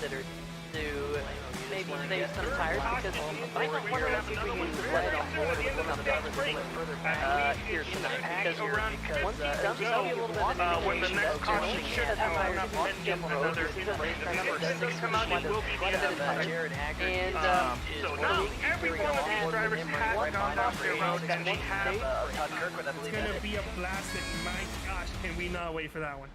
considered to maybe save some tires because I might wonder if we can let it on board with one of the drivers a little further back here tonight because once he dumps, that'll be a little bit of an indication that Jerome should have tires on the road because he's a race car number 6 who's quite a bit of tire. And so now every one of these drivers has gone off their road and they have It's going to be a blast, and my gosh, can we not wait for that one.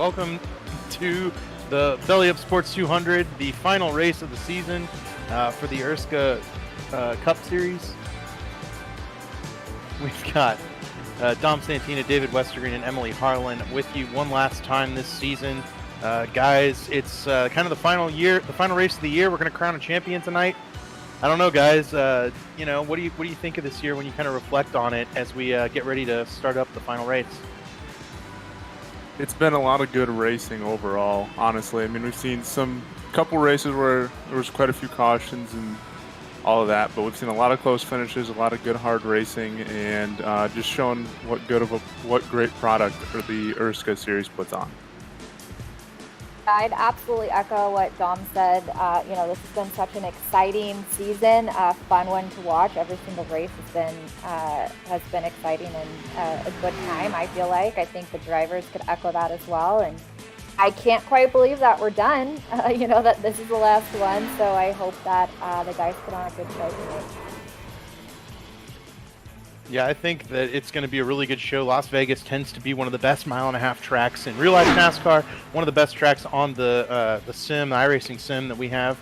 Welcome to the Belly Up Sports 200, the final race of the season for the ERSCA Cup Series. We've got Dom Santina, David Westergreen, and Emily Harlan with you one last time this season. Guys, it's kind of the final race of the year. We're going to crown a champion tonight. I don't know, guys. What do you think of this year when you kind of reflect on it as we get ready to start up the final race? It's been a lot of good racing overall, honestly. I mean, we've seen couple races where there was quite a few cautions and all of that, but we've seen a lot of close finishes, a lot of good hard racing, and just showing what great product the ERSCA series puts on. I'd absolutely echo what Dom said. This has been such an exciting season, a fun one to watch. Every single race has been exciting and a good time, I feel like. I think the drivers could echo that as well. And I can't quite believe that we're done, that this is the last one. So I hope that the guys put on a good show tonight. Yeah, I think that it's going to be a really good show. Las Vegas tends to be one of the best mile-and-a-half tracks in real-life NASCAR, one of the best tracks on the iRacing sim that we have.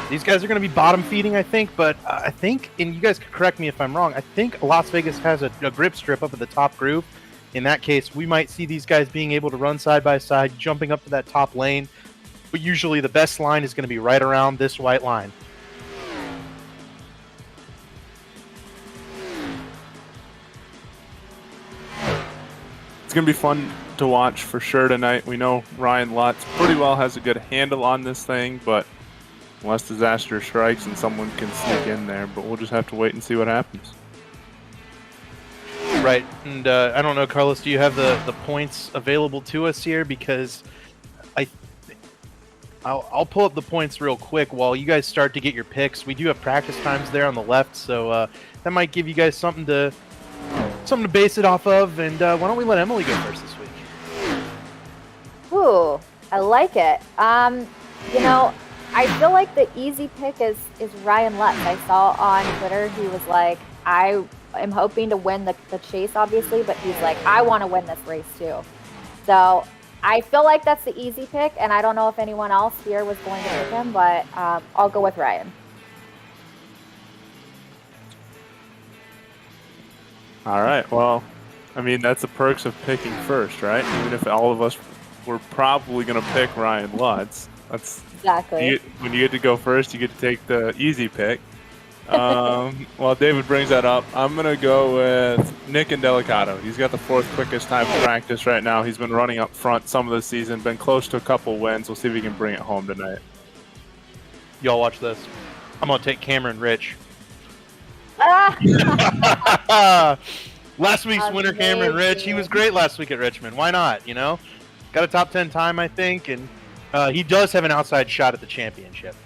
These guys are going to be bottom-feeding, I think, but I think, and you guys can correct me if I'm wrong, I think Las Vegas has a grip strip up at the top groove. In that case, we might see these guys being able to run side-by-side, jumping up to that top lane, but usually the best line is going to be right around this white line. It's going to be fun to watch for sure tonight. We know Ryan Lutz pretty well has a good handle on this thing, but unless disaster strikes and someone can sneak in there, but we'll just have to wait and see what happens. Right, and I don't know, Carlos, do you have the points available to us here? Because I'll pull up the points real quick while you guys start to get your picks. We do have practice times there on the left, so that might give you guys something to base it off of. And why don't we let Emily go first this week? Ooh, I like it. I feel like the easy pick is Ryan Lutz. I saw on Twitter he was like, I am hoping to win the chase, obviously, but he's like, I want to win this race too. So I feel like that's the easy pick, and I don't know if anyone else here was going to pick him, but I'll go with Ryan. All right. Well, I mean, that's the perks of picking first, right? Even if all of us were probably going to pick Ryan Lutz. That's exactly. When you get to go first, you get to take the easy pick. While David brings that up, I'm going to go with Nick Indelicato. He's got the fourth quickest time to practice right now. He's been running up front some of the season, been close to a couple wins. We'll see if he can bring it home tonight. Y'all watch this. I'm going to take Cameron Rich. Last week's winner, Cameron Rich. He was great last week at Richmond. Why not? Got a top 10 time, I think, and he does have an outside shot at the championship.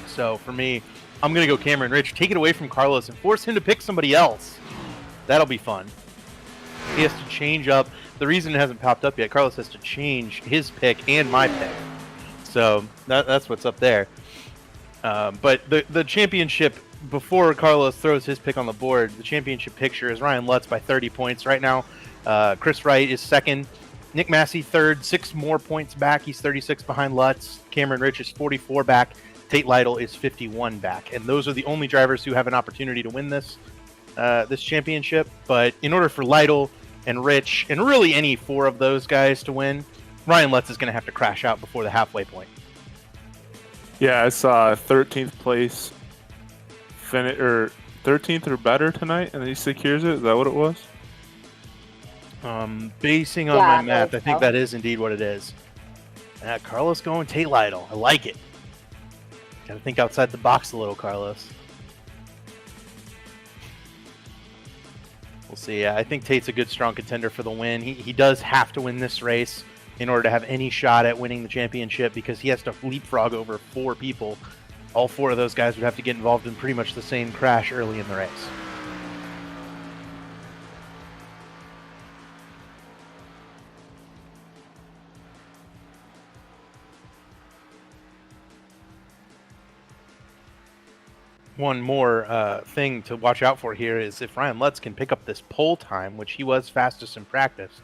So for me, I'm gonna go Cameron Rich. Take it away from Carlos and force him to pick somebody else. That'll be fun. He has to change up. The reason it hasn't popped up yet, Carlos has to change his pick and my pick. So that's what's up there. But the championship, before Carlos throws his pick on the board, the championship picture is Ryan Lutz by 30 points right now. Chris Wright is second. Nick Massey third, 6 more points back. He's 36 behind Lutz. Cameron Rich is 44 back. Tate Lytle is 51 back. And those are the only drivers who have an opportunity to win this championship. But in order for Lytle and Rich, and really any 4 of those guys to win, Ryan Lutz is going to have to crash out before the halfway point. Yeah, I saw 13th place or 13th or better tonight, and he secures it. Is that what it was? Basing on my math, I think that is indeed what it is. Carlos going Tate Lytle. I like it. Got to think outside the box a little, Carlos. We'll see. I think Tate's a good, strong contender for the win. He does have to win this race in order to have any shot at winning the championship, because he has to leapfrog over 4 people. All 4 of those guys would have to get involved in pretty much the same crash early in the race. One more thing to watch out for here is if Ryan Lutz can pick up this pole time, which he was fastest in practice,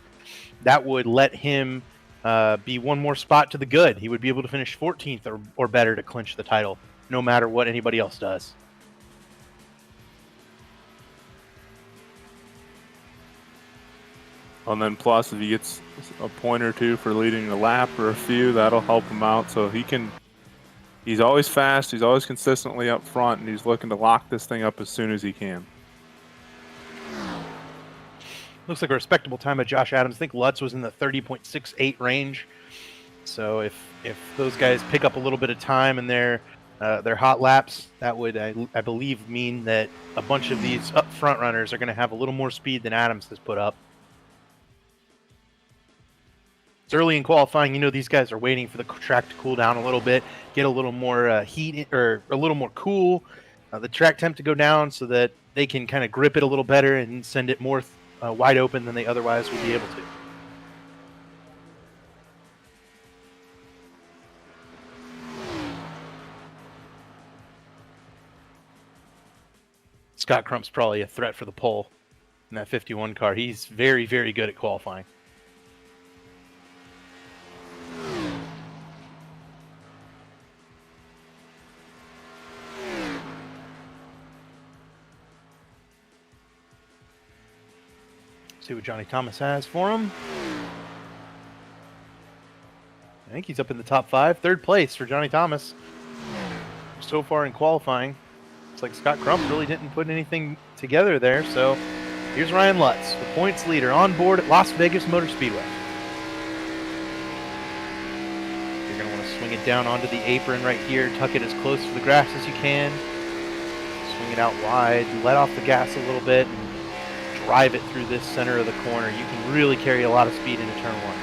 that would let him be one more spot to the good. He would be able to finish 14th or better to clinch the title, no matter what anybody else does. And then plus, if he gets a point or two for leading a lap or a few, that'll help him out. So he's always fast, he's always consistently up front, and he's looking to lock this thing up as soon as he can. Looks like a respectable time by Josh Adams. I think Lutz was in the 30.68 range. So if those guys pick up a little bit of time in their hot laps, that would, I believe, mean that a bunch of these up front runners are going to have a little more speed than Adams has put up. It's early in qualifying. You know, these guys are waiting for the track to cool down a little bit, get a little more heat or a little more cool, the track temp to go down so that they can kind of grip it a little better and send it more wide open than they otherwise would be able to. Scott Crump's probably a threat for the pole in that 51 car. He's very, very good at qualifying. See what Johnny Thomas has for him. I think he's up in the top 5. 3rd place for Johnny Thomas so far in qualifying. Looks like Scott Crump really didn't put anything together there. So here's Ryan Lutz, the points leader, on board at Las Vegas Motor Speedway. You're going to want to swing it down onto the apron right here. Tuck it as close to the grass as you can. Swing it out wide. Let off the gas a little bit. And drive it through this center of the corner. You can really carry a lot of speed into turn 1.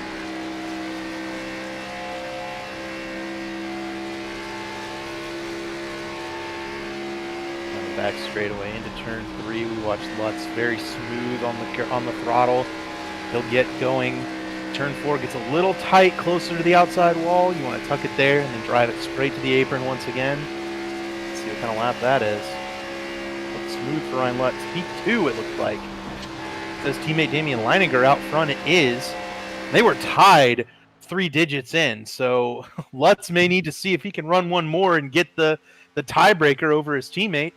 Back straightaway into turn 3. We watched Lutz very smooth on the throttle. He'll get going. Turn 4 gets a little tight, closer to the outside wall. You want to tuck it there and then drive it straight to the apron once again. Let's see what kind of lap that is. Looks smooth for Ryan Lutz. P2 it looks like. Says teammate Damian Leininger out front. It is. They were tied 3 digits in, so Lutz may need to see if he can run one more and get the tiebreaker over his teammate.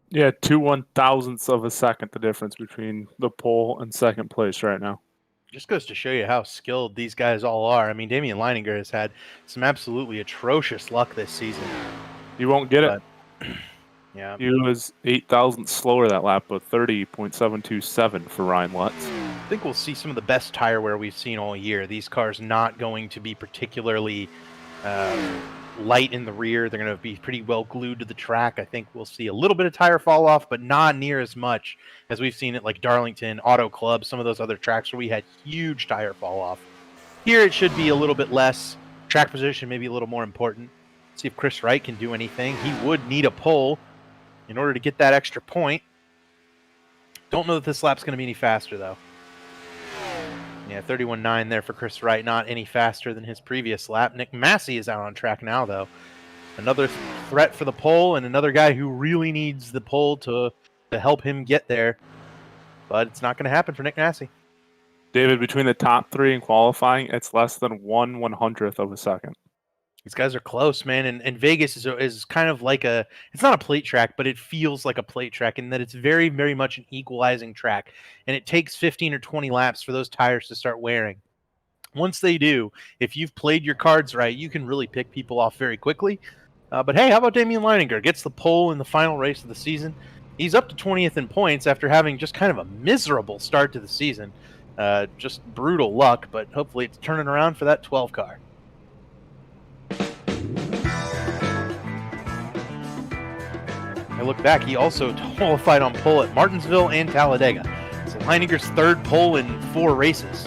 Yeah, 2 1,000ths of a second the difference between the pole and second place right now. Just goes to show you how skilled these guys all are. I mean, Damian Leininger has had some absolutely atrocious luck this season. You won't get it. Yeah. He was 8,000 slower that lap, but 30.727 for Ryan Lutz. I think we'll see some of the best tire wear we've seen all year. These cars not going to be particularly light in the rear. They're going to be pretty well glued to the track. I think we'll see a little bit of tire fall off, but not near as much as we've seen at like Darlington, Auto Club, some of those other tracks where we had huge tire fall off. Here it should be a little bit less. Track position maybe a little more important. See if Chris Wright can do anything. He would need a pole in order to get that extra point. Don't know that this lap's going to be any faster though. Yeah, 31.9 there for Chris Wright, not any faster than his previous lap. Nick Massey is out on track now, though. Another threat for the pole, and another guy who really needs the pole to help him get there. But it's not going to happen for Nick Massey. David, between the top 3 in qualifying, it's less than 1/100th of a second. These guys are close, man, and Vegas is kind of like it's not a plate track, but it feels like a plate track in that it's very, very much an equalizing track, and it takes 15 or 20 laps for those tires to start wearing. Once they do, if you've played your cards right, you can really pick people off very quickly. But hey, how about Damian Leininger? Gets the pole in the final race of the season. He's up to 20th in points after having just kind of a miserable start to the season. Just brutal luck, but hopefully it's turning around for that 12 car. I look back, he also qualified on pole at Martinsville and Talladega. So Leininger's 3rd pole in 4 races.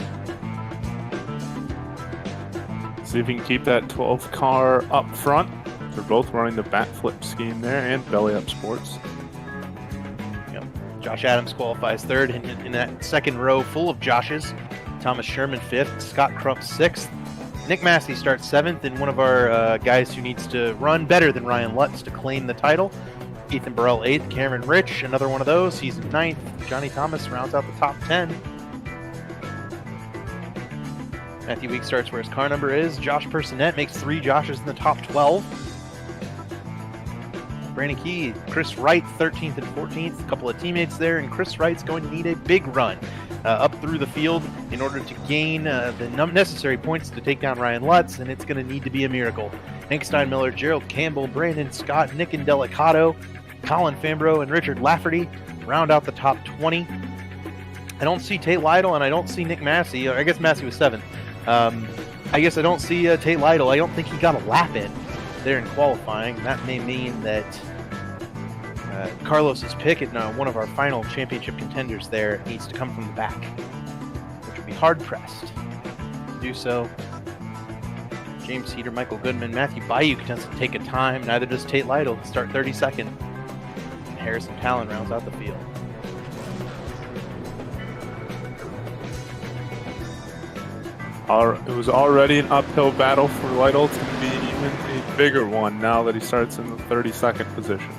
See if you can keep that 12th car up front. They're both running the bat flip scheme there and belly up sports. Yep. Josh Adams qualifies 3rd in that 2nd row full of Joshes. Thomas Sherman 5th, Scott Crump 6th. Nick Massey starts 7th, and one of our guys who needs to run better than Ryan Lutz to claim the title. Ethan Burrell 8th, Cameron Rich, another one of those. He's 9th. Johnny Thomas rounds out the top 10. Matthew Weeks starts where his car number is. Josh Personette makes 3 Joshes in the top 12. Brandon Key, Chris Wright 13th and 14th. A couple of teammates there, and Chris Wright's going to need a big run up through the field in order to gain the necessary points to take down Ryan Lutz, and it's going to need to be a miracle. Hank Steinmiller, Gerald Campbell, Brandon Scott, Nick Indelicato, Colin Fambro, and Richard Lafferty round out the top 20. I don't see Tate Lytle, and I don't see Nick Massey. I guess Massey was 7th. I guess I don't see Tate Lytle. I don't think he got a lap in there in qualifying. That may mean that Carlos's pick at one of our final championship contenders there needs to come from the back, which would be hard-pressed to do so. James Heater, Michael Goodman, Matthew Bayuk tends to take a time. Neither does Tate Lytle to start 32nd. And Harrison Talon rounds out the field. It was already an uphill battle for Lytle. It's going to be even a bigger one now that he starts in the 32nd position.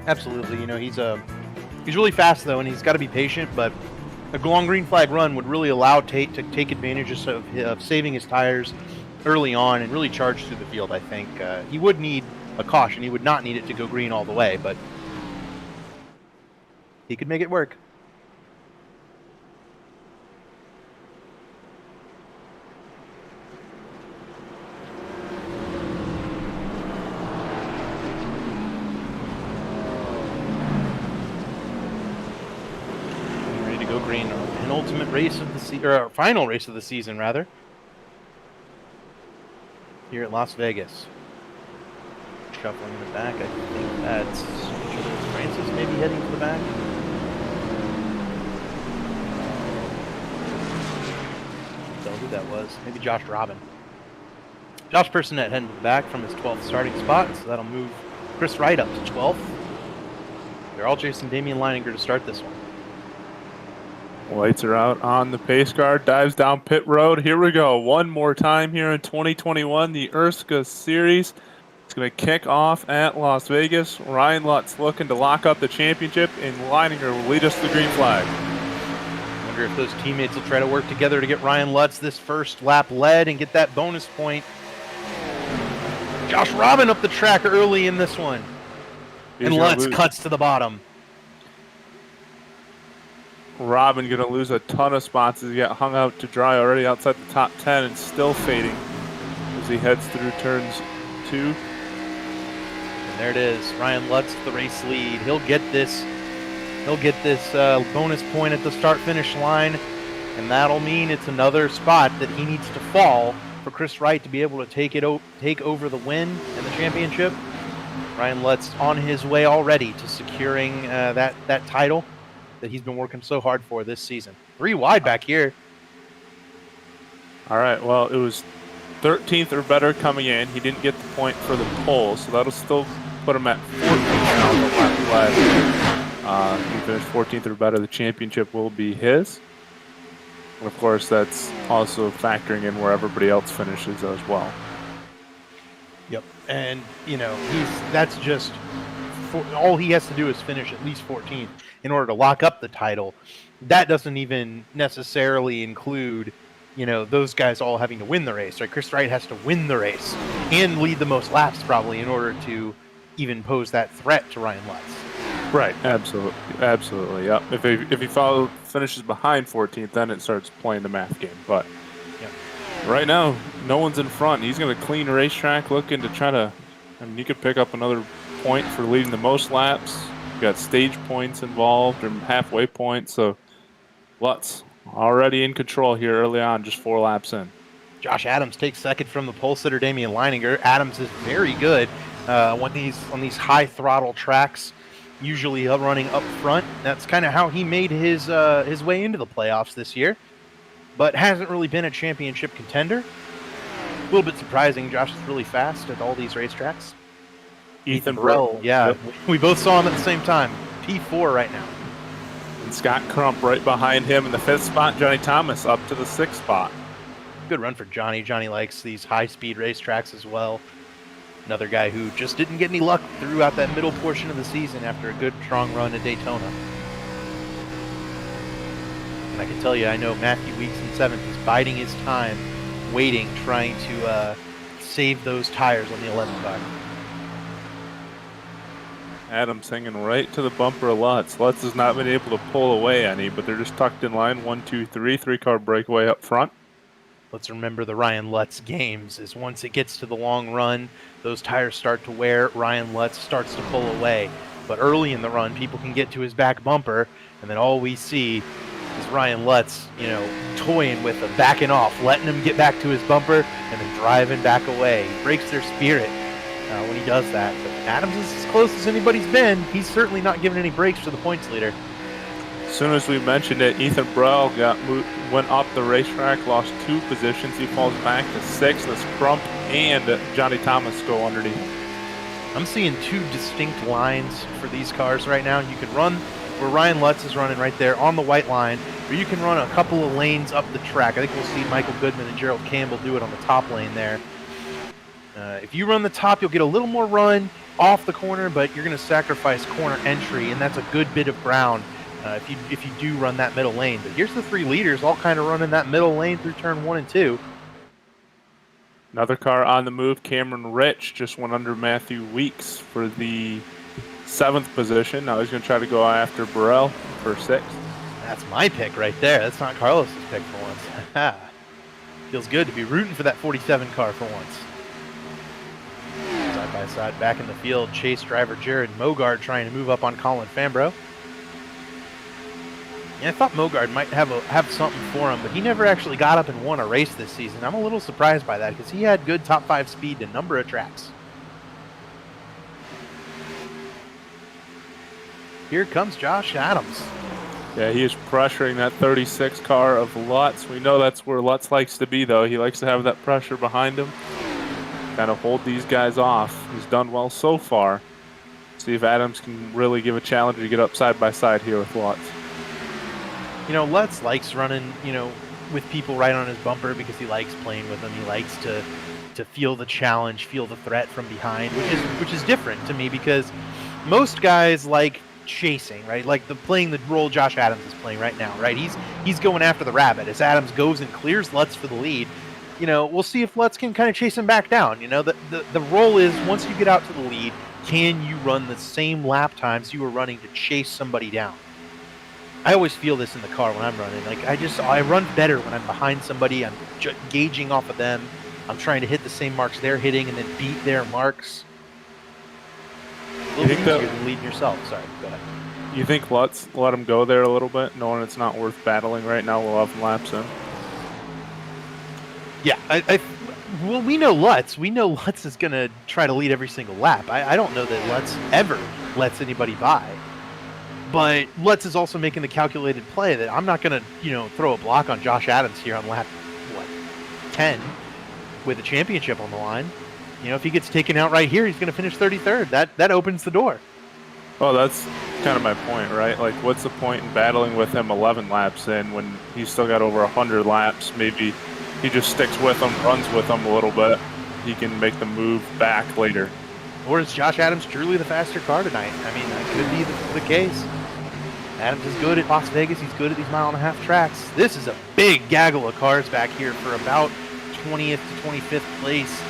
Absolutely, he's really fast though, and he's got to be patient. But a long green flag run would really allow Tate to take advantage of saving his tires early on and really charge through the field. I think he would need a caution. He would not need it to go green all the way, but he could make it work. Ready to go green. Penultimate race of the season, or final race of the season, rather. Here at Las Vegas. Shuffling in the back. I think that's Francis maybe heading to the back. Who that was. Maybe Josh Robin. Josh Personette heading to the back from his 12th starting spot, so that'll move Chris Wright up to 12th. They're all chasing Damian Leininger to start this one. Lights are out on the pace car, dives down pit road. Here we go. One more time here in 2021, the ERSCA Series. It's going to kick off at Las Vegas. Ryan Lutz looking to lock up the championship, and Leininger will lead us to the green flag. If those teammates will try to work together to get Ryan Lutz this first lap led and get that bonus point. Josh Robin up the track early in this one. And Lutz cuts to the bottom. Robin going to lose a ton of spots as he got hung out to dry already outside the top 10 and still fading as he heads through turns 2. And there it is. Ryan Lutz, the race lead. He'll get this bonus point at the start-finish line, and that'll mean it's another spot that he needs to fall for Chris Wright to be able to take over the win and the championship. Ryan Lutz on his way already to securing that title that he's been working so hard for this season. 3 wide back here. All right, well, it was 13th or better coming in. He didn't get the point for the pole, so that'll still put him at 14th now. The lap he finished 14th or better. The championship will be his. And of course, that's also factoring in where everybody else finishes as well. Yep, and that's just all he has to do is finish at least 14th in order to lock up the title. That doesn't even necessarily include those guys all having to win the race. Right? Chris Wright has to win the race and lead the most laps probably in order to even pose that threat to Ryan Lutz. Right, absolutely, yep. If he finishes behind 14th, then it starts playing the math game. But right now, no one's in front. He's going to clean racetrack, looking to try to. He could pick up another point for leading the most laps. You got stage points involved or halfway points. So Lutz already in control here early on, just 4 laps in. Josh Adams takes second from the pole sitter Damian Leininger. Adams is very good on these high throttle tracks. Usually running up front. That's kind of how he made his way into the playoffs this year, but hasn't really been a championship contender. A little bit surprising. Josh is really fast at all these racetracks. Ethan Burrell. Yeah, yep. We both saw him at the same time. P4 right now. And Scott Crump right behind him in the 5th spot. Johnny Thomas up to the 6th spot. Good run for Johnny. Johnny likes these high-speed racetracks as well. Another guy who just didn't get any luck throughout that middle portion of the season after a good, strong run at Daytona. And I can tell you, I know Matthew Weeks in 7th is biding his time, waiting, trying to save those tires on the 11 car. Adams hanging right to the bumper of Lutz. Lutz has not been able to pull away any, but they're just tucked in line. 1, 2, 3. 3-car breakaway up front. Let's remember the Ryan Lutz games is once it gets to the long run, those tires start to wear, Ryan Lutz starts to pull away. But early in the run, people can get to his back bumper, and then all we see is Ryan Lutz, toying with him, backing off, letting him get back to his bumper, and then driving back away. He breaks their spirit when he does that. But Adams is as close as anybody's been. He's certainly not giving any breaks to the points leader. As soon as we mentioned it, Ethan Brell went up the racetrack, lost 2 positions. He falls back to 6th as Crump and Johnny Thomas go underneath. I'm seeing 2 distinct lines for these cars right now. You can run where Ryan Lutz is running right there on the white line, or you can run a couple of lanes up the track. I think we'll see Michael Goodman and Gerald Campbell do it on the top lane there. If you run the top, you'll get a little more run off the corner, but you're going to sacrifice corner entry, and that's a good bit of ground if you do run that middle lane. But here's the 3 leaders all kind of running that middle lane through turn 1 and 2. Another car on the move. Cameron Rich just went under Matthew Weeks for the 7th position. Now he's going to try to go after Burrell for 6th. That's my pick right there. That's not Carlos's pick for once. Feels good to be rooting for that 47 car for once. Side by side back in the field, Chase driver Jared Mogard trying to move up on Colin Fambro. Yeah, I thought Mogard might have something for him, but he never actually got up and won a race this season. I'm a little surprised by that because he had good top 5 speed in a number of tracks. Here comes Josh Adams. Yeah, he is pressuring that 36 car of Lutz. We know that's where Lutz likes to be, though. He likes to have that pressure behind him. Kind of hold these guys off. He's done well so far. See if Adams can really give a challenge to get up side by side here with Lutz. Lutz likes running, with people right on his bumper because he likes playing with them. He likes to feel the challenge, feel the threat from behind, which is different to me because most guys like chasing, right? Like playing the role Josh Adams is playing right now, right? He's going after the rabbit as Adams goes and clears Lutz for the lead. We'll see if Lutz can kind of chase him back down. The role is once you get out to the lead, can you run the same lap times you were running to chase somebody down? I always feel this in the car when I'm running. Like I run better when I'm behind somebody. I'm gauging off of them. I'm trying to hit the same marks they're hitting and then beat their marks. A little bit easier than leading yourself. Sorry, go ahead. You think Lutz let him go there a little bit, knowing it's not worth battling right now? We'll have laps in. Yeah, well, we know Lutz. We know Lutz is going to try to lead every single lap. I don't know that Lutz ever lets anybody by. But Lutz is also making the calculated play that I'm not going to, throw a block on Josh Adams here on lap, 10 with a championship on the line. If he gets taken out right here, he's going to finish 33rd. That opens the door. Well, that's kind of my point, right? Like, what's the point in battling with him 11 laps in when he's still got over 100 laps? Maybe he just sticks with them, runs with them a little bit. He can make the move back later. Or is Josh Adams truly the faster car tonight? I mean, that could be the case. Adams is good at Las Vegas. He's good at these 1.5-mile tracks. This is a big gaggle of cars back here for about 20th to 25th place.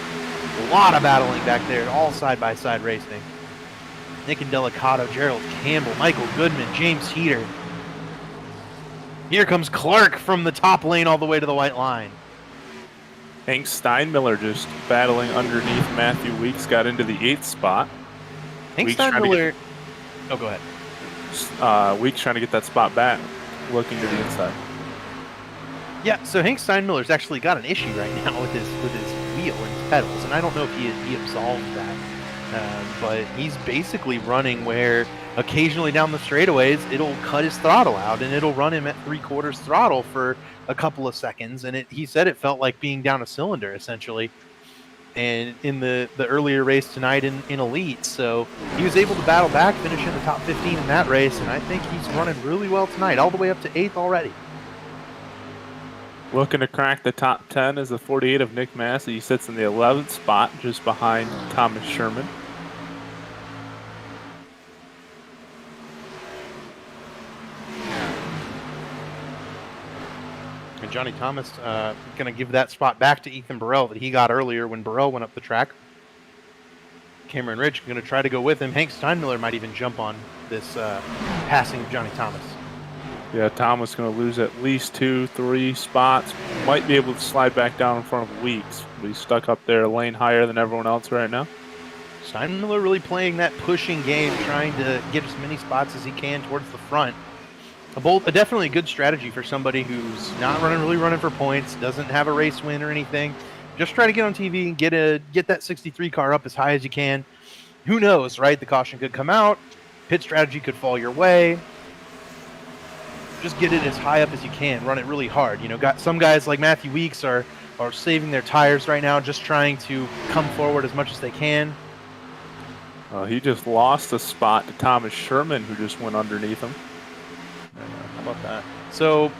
A lot of battling back there, all side-by-side racing. Nick Indelicato, Gerald Campbell, Michael Goodman, James Heater. Here comes Clark from the top lane all the way to the white line. Hank Steinmiller just battling underneath Matthew Weeks, got into the 8th spot. Hank Steinmiller... Oh, go ahead. Weeks trying to get that spot back, looking to the inside. Yeah, so Hank Steinmiller's actually got an issue right now with his wheel and his pedals, and I don't know if he absolved that. But he's basically running where occasionally down the straightaways it'll cut his throttle out and it'll run him at 3/4 throttle for a couple of seconds, and he said it felt like being down a cylinder essentially. And in the earlier race tonight in Elite, so he was able to battle back, finish in the top 15 in that race, and I think he's running really well tonight, all the way up to 8th already. Looking to crack the top 10 is the 48 of Nick Massey. He sits in the 11th spot, just behind Thomas Sherman. And Johnny Thomas going to give that spot back to Ethan Burrell that he got earlier when Burrell went up the track. Cameron Rich going to try to go with him. Hank Steinmiller might even jump on this passing of Johnny Thomas. Yeah, Thomas going to lose at least 2-3 spots. Might be able to slide back down in front of Weeks, but he's stuck up there a lane higher than everyone else right now. Steinmiller really playing that pushing game, trying to get as many spots as he can towards the front. Definitely a good strategy for somebody who's not really running for points, doesn't have a race win or anything. Just try to get on TV and get that 63 car up as high as you can. Who knows, right? The caution could come out. Pit strategy could fall your way. Just get it as high up as you can. Run it really hard. You know, got some guys like Matthew Weeks are saving their tires right now, just trying to come forward as much as they can. He just lost a spot to Thomas Sherman, who just went underneath him. How about that? So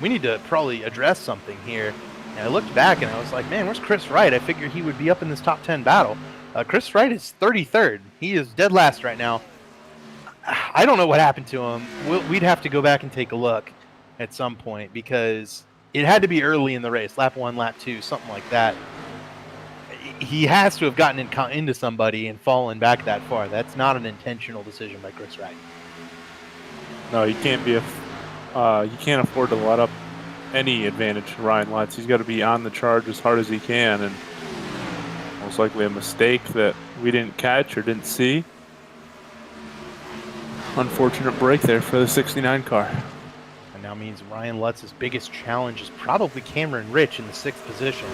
we need to probably address something here. And I looked back and I was like, man, where's Chris Wright? I figured he would be up in this top 10 battle. Chris Wright is 33rd. He is dead last right now. I don't know what happened to him. We'd have to go back and take a look at some point because it had to be early in the race, lap 1, lap 2, something like that. He has to have gotten into somebody and fallen back that far. That's not an intentional decision by Chris Wright. No, you can't be you can't afford to let up any advantage to Ryan Lutz. He's got to be on the charge as hard as he can, and most likely a mistake that we didn't catch or didn't see. Unfortunate break there for the 69 car. And now means Ryan Lutz's biggest challenge is probably Cameron Rich in the 6th position.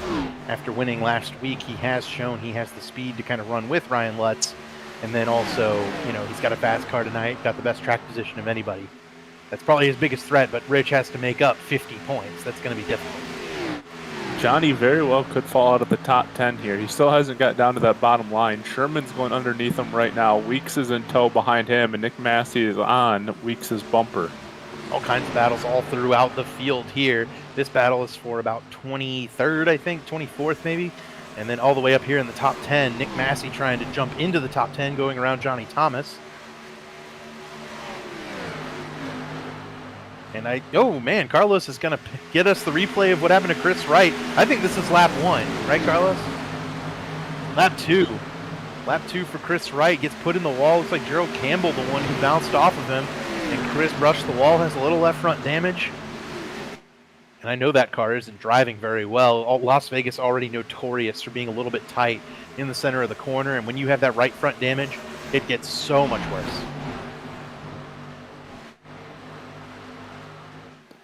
After winning last week, he has shown he has the speed to kind of run with Ryan Lutz. And then also, you know, he's got a fast car tonight, got the best track position of anybody. That's probably his biggest threat, but Rich has to make up 50 points. That's going to be difficult. Johnny very well could fall out of the top 10 here. He still hasn't got down to that bottom line. Sherman's going underneath him right now. Weeks is in tow behind him, and Nick Massey is on Weeks' bumper. All kinds of battles all throughout the field here. This battle is for about 23rd, I think, 24th maybe. And then all the way up here in the top 10, Nick Massey trying to jump into the top 10, going around Johnny Thomas. And oh man, Carlos is going to get us the replay of what happened to Chris Wright. I think this is lap 1, right, Carlos? Lap 2. Lap 2 for Chris Wright. Gets put in the wall. Looks like Gerald Campbell, the one who bounced off of him. And Chris brushed the wall, has a little left front damage. And I know that car isn't driving very well. Las Vegas already notorious for being a little bit tight in the center of the corner. And when you have that right front damage, it gets so much worse.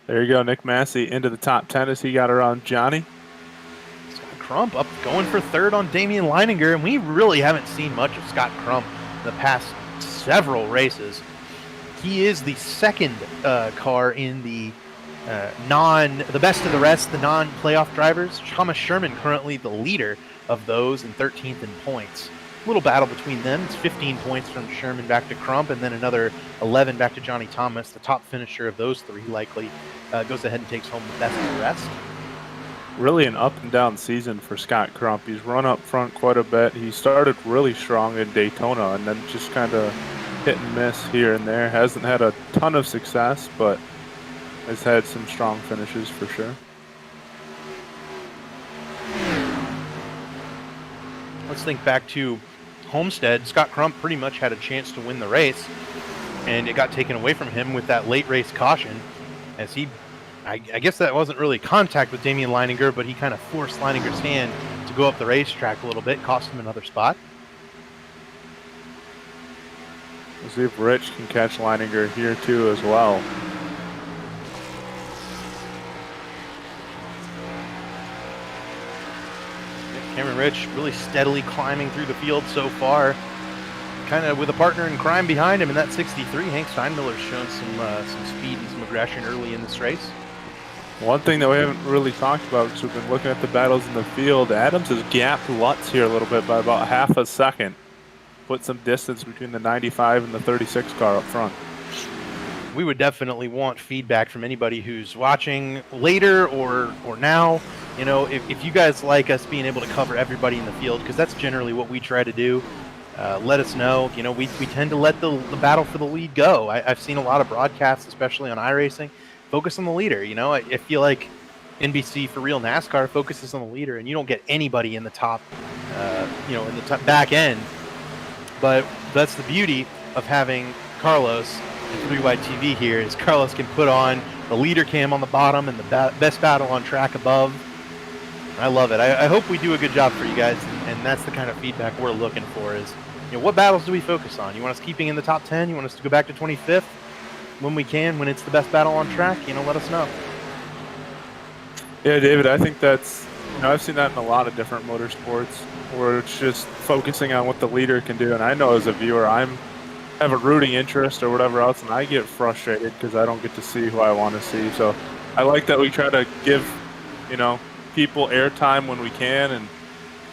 There you go, Nick Massey into the top 10 as he got around Johnny. Scott Crump up going for 3rd on Damian Leininger, and we really haven't seen much of Scott Crump in the past several races. He is the 2nd car in the the best of the rest, the non-playoff drivers. Thomas Sherman currently the leader of those and 13th in points. Little battle between them. It's 15 points from Sherman back to Crump, and then another 11 back to Johnny Thomas. The top finisher of those 3 likely goes ahead and takes home the best of the rest. Really an up and down season for Scott Crump. He's run up front quite a bit. He started really strong in Daytona and then just kind of hit and miss here and there. Hasn't had a ton of success, but has had some strong finishes for sure. Let's think back to Homestead. Scott Crump pretty much had a chance to win the race, and it got taken away from him with that late race caution. As I guess that wasn't really contact with Damian Leininger, but he kind of forced Leininger's hand to go up the racetrack a little bit, cost him another spot. We'll see if Rich can catch Leininger here too as well. Cameron Rich really steadily climbing through the field so far. Kind of with a partner in crime behind him in that 63. Hank Steinmiller's shown some speed and some aggression early in this race. One thing that we haven't really talked about, because we've been looking at the battles in the field, Adams has gapped Lutz here a little bit by about half a second. Put some distance between the 95 and the 36 car up front. we would definitely want feedback from anybody who's watching later or now. You know, if you guys like us being able to cover everybody in the field, because that's generally what we try to do, let us know. You know, we tend to let the battle for the lead go. I've seen a lot of broadcasts, especially on iRacing, focus on the leader. You know, I feel like NBC for Real NASCAR focuses on the leader, and you don't get anybody in the top, in the top back end. But that's the beauty of having Carlos and 3Wide TV here, is Carlos can put on the leader cam on the bottom and the best battle on track above. I love it. I hope we do a good job for you guys, and that's the kind of feedback we're looking for is, you know, what battles do we focus on? You want us keeping in the top 10? You want us to go back to 25th when we can, when it's the best battle on track? You know, let us know. Yeah, David, I think that's, I've seen that in a lot of different motorsports where it's just focusing on what the leader can do. And I know as a viewer, I have a rooting interest or whatever else, and I get frustrated because I don't get to see who I want to see. So I like that we try to give, people airtime when we can and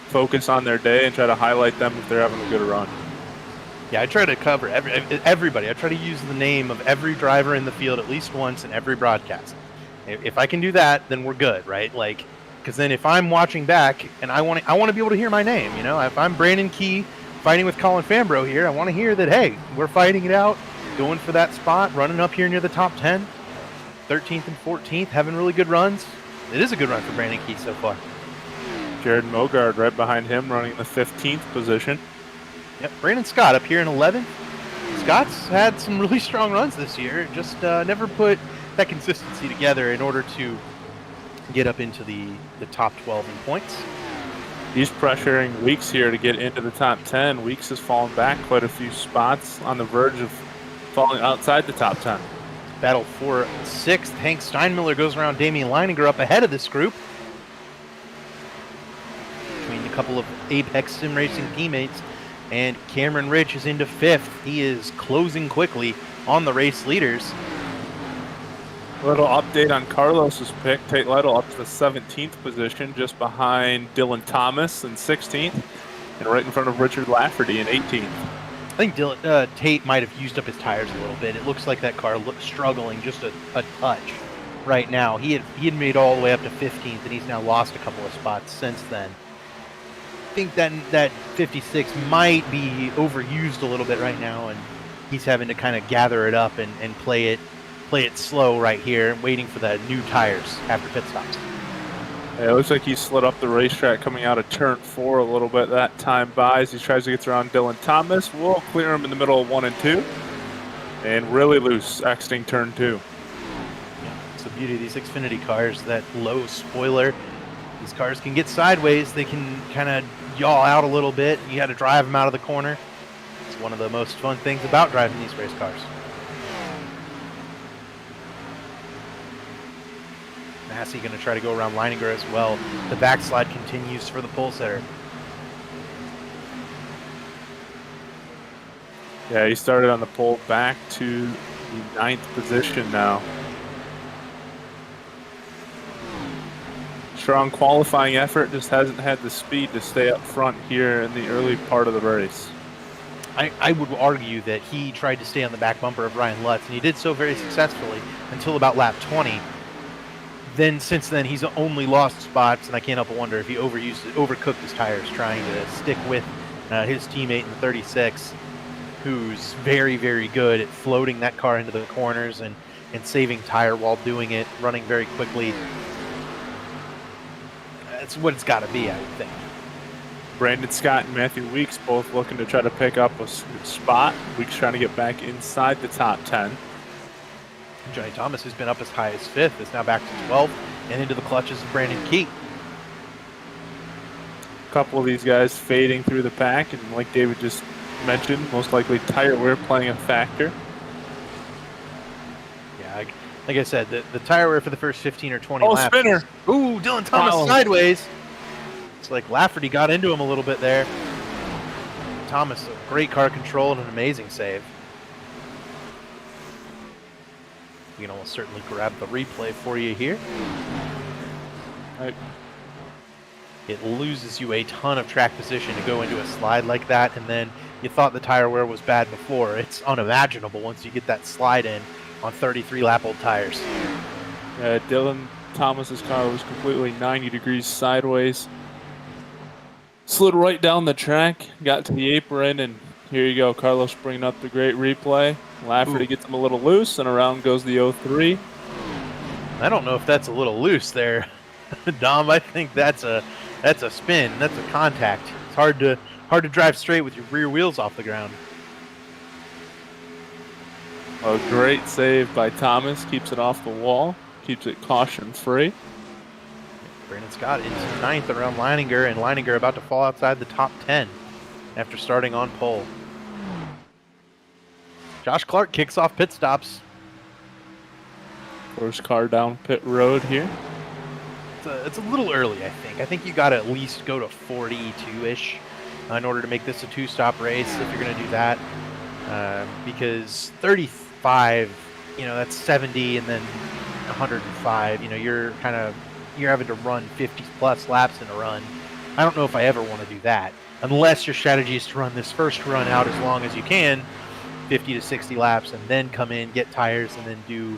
focus on their day and try to highlight them if they're having a good run. Yeah, I try to cover everybody. I try to use the name of every driver in the field at least once in every broadcast. If I can do that, then we're good, right? Like, because then if I'm watching back and I want to be able to hear my name, you know, if I'm Brandon Key fighting with Colin Fambro here, I want to hear that, hey, we're fighting it out, going for that spot, running up here near the top 10, 13th and 14th, having really good runs. It is a good run for Brandon Key so far. Jared Mogard right behind him, running the 15th position. Yep, Brandon Scott up here in 11th. Scott's had some really strong runs this year, just never put that consistency together in order to get up into the top 12 in points. He's pressuring Weeks here to get into the top 10. Weeks has fallen back quite a few spots, on the verge of falling outside the top 10. Battle for 6th. Hank Steinmiller goes around Damian Leininger up ahead of this group. Between a couple of Apex Sim Racing teammates. And Cameron Rich is into 5th. He is closing quickly on the race leaders. A little update on Carlos's pick. Tate Lytle up to the 17th position, just behind Dylan Thomas in 16th, and right in front of Richard Lafferty in 18th. I think Tate might have used up his tires a little bit. It looks like that car looks struggling just a touch right now. He had made all the way up to 15th, and he's now lost a couple of spots since then. I think that 56 might be overused a little bit right now, and he's having to kind of gather it up and play it slow right here, waiting for the new tires after pit stops. Yeah, it looks like he slid up the racetrack coming out of turn 4 a little bit that time by as he tries to get around Dylan Thomas. We'll clear him in the middle of 1 and 2. And really loose exiting turn 2. Yeah, it's the beauty of these Xfinity cars, that low spoiler. These cars can get sideways. They can kind of yaw out a little bit. You got to drive them out of the corner. It's one of the most fun things about driving these race cars. Massey going to try to go around Leininger as well. The backslide continues for the pole setter. Yeah, he started on the pole back to the 9th position now. Strong qualifying effort, just hasn't had the speed to stay up front here in the early part of the race. I would argue that he tried to stay on the back bumper of Ryan Lutz, and he did so very successfully until about lap 20. Then since then, he's only lost spots, and I can't help but wonder if he overcooked his tires trying to stick with his teammate in the 36, who's very, very good at floating that car into the corners and saving tire while doing it, running very quickly. That's what it's got to be, I would think. Brandon Scott and Matthew Weeks both looking to try to pick up a spot. Weeks trying to get back inside the top 10. Johnny Thomas, who's been up as high as 5th, is now back to 12th and into the clutches of Brandon Key. A couple of these guys fading through the pack, and like David just mentioned, most likely tire wear playing a factor. Yeah, like I said, the tire wear for the first 15 or 20 laps. Spinner! Ooh, Dylan Thomas sideways. It's like Lafferty got into him a little bit there. Thomas, a great car control and an amazing save. We can almost certainly grab the replay for you here. Right. It loses you a ton of track position to go into a slide like that, and then you thought the tire wear was bad before. It's unimaginable once you get that slide in. on 33-lap-old tires. Dylan Thomas's car was completely 90 degrees sideways. Slid right down the track, got to the apron, and here you go. Carlos bringing up the great replay. Lafferty gets him a little loose, and around goes the 03. I don't know if that's a little loose there, Dom. I think that's a spin. That's a contact. It's hard to drive straight with your rear wheels off the ground. A great save by Thomas. Keeps it off the wall. Keeps it caution-free. Brandon Scott into 9th around Leininger, and Leininger about to fall outside the top 10 after starting on pole. Josh Clark kicks off pit stops. First car down pit road here. It's a little early, I think. I think you got to at least go to 42-ish in order to make this a 2-stop race if you're going to do that. Because 35, that's 70 and then 105. You're having to run 50-plus laps in a run. I don't know if I ever want to do that, unless your strategy is to run this first run out as long as you can, 50 to 60 laps, and then come in, get tires, and then do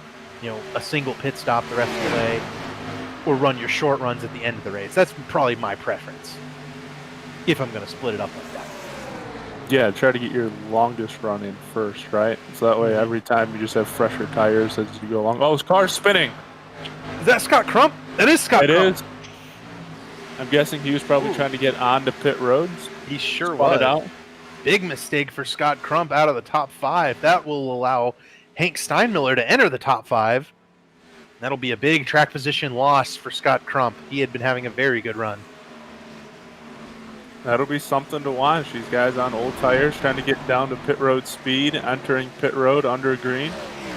a single pit stop the rest of the way, or run your short runs at the end of the race. That's probably my preference, if I'm going to split it up like that. Yeah, try to get your longest run in first, right? So that way every time you just have fresher tires as you go along. Oh, his car's spinning. Is that Scott Crump? That is Scott Crump. It is. I'm guessing he was probably trying to get onto pit roads. He sure was. Out. Big mistake for Scott Crump out of the top 5. That will allow Hank Steinmiller to enter the top 5. That'll be a big track position loss for Scott Crump. He had been having a very good run. That'll be something to watch. These guys on old tires trying to get down to pit road speed, entering pit road under green.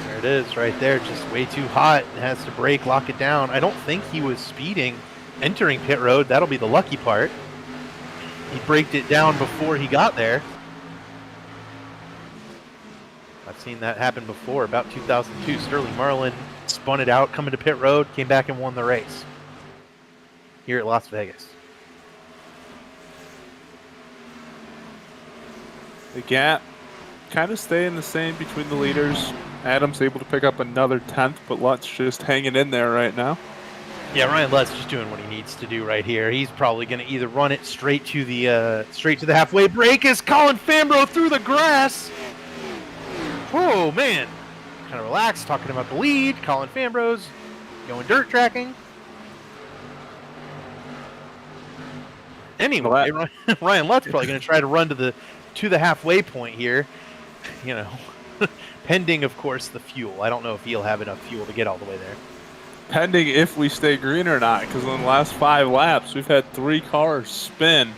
There it is right there, just way too hot. It has to brake, lock it down. I don't think he was speeding entering pit road. That'll be the lucky part. He braked it down before he got there. I've seen that happen before. About 2002, Sterling Marlin spun it out, coming to pit road, came back and won the race here at Las Vegas. The gap kind of staying the same between the leaders. Adams able to pick up another 10th, but Lutz just hanging in there right now. Yeah, Ryan Lutz just doing what he needs to do right here. He's probably going to either run it straight to the halfway break as Colin Fambro through the grass. Whoa, man. Kind of relaxed, talking about the lead. Colin Fambro's going dirt tracking. Anyway, Ryan Lutz probably going to try to run to the halfway point here, pending, of course, the fuel. I don't know if he'll have enough fuel to get all the way there. Pending if we stay green or not, because in the last 5 laps, we've had 3 cars spin.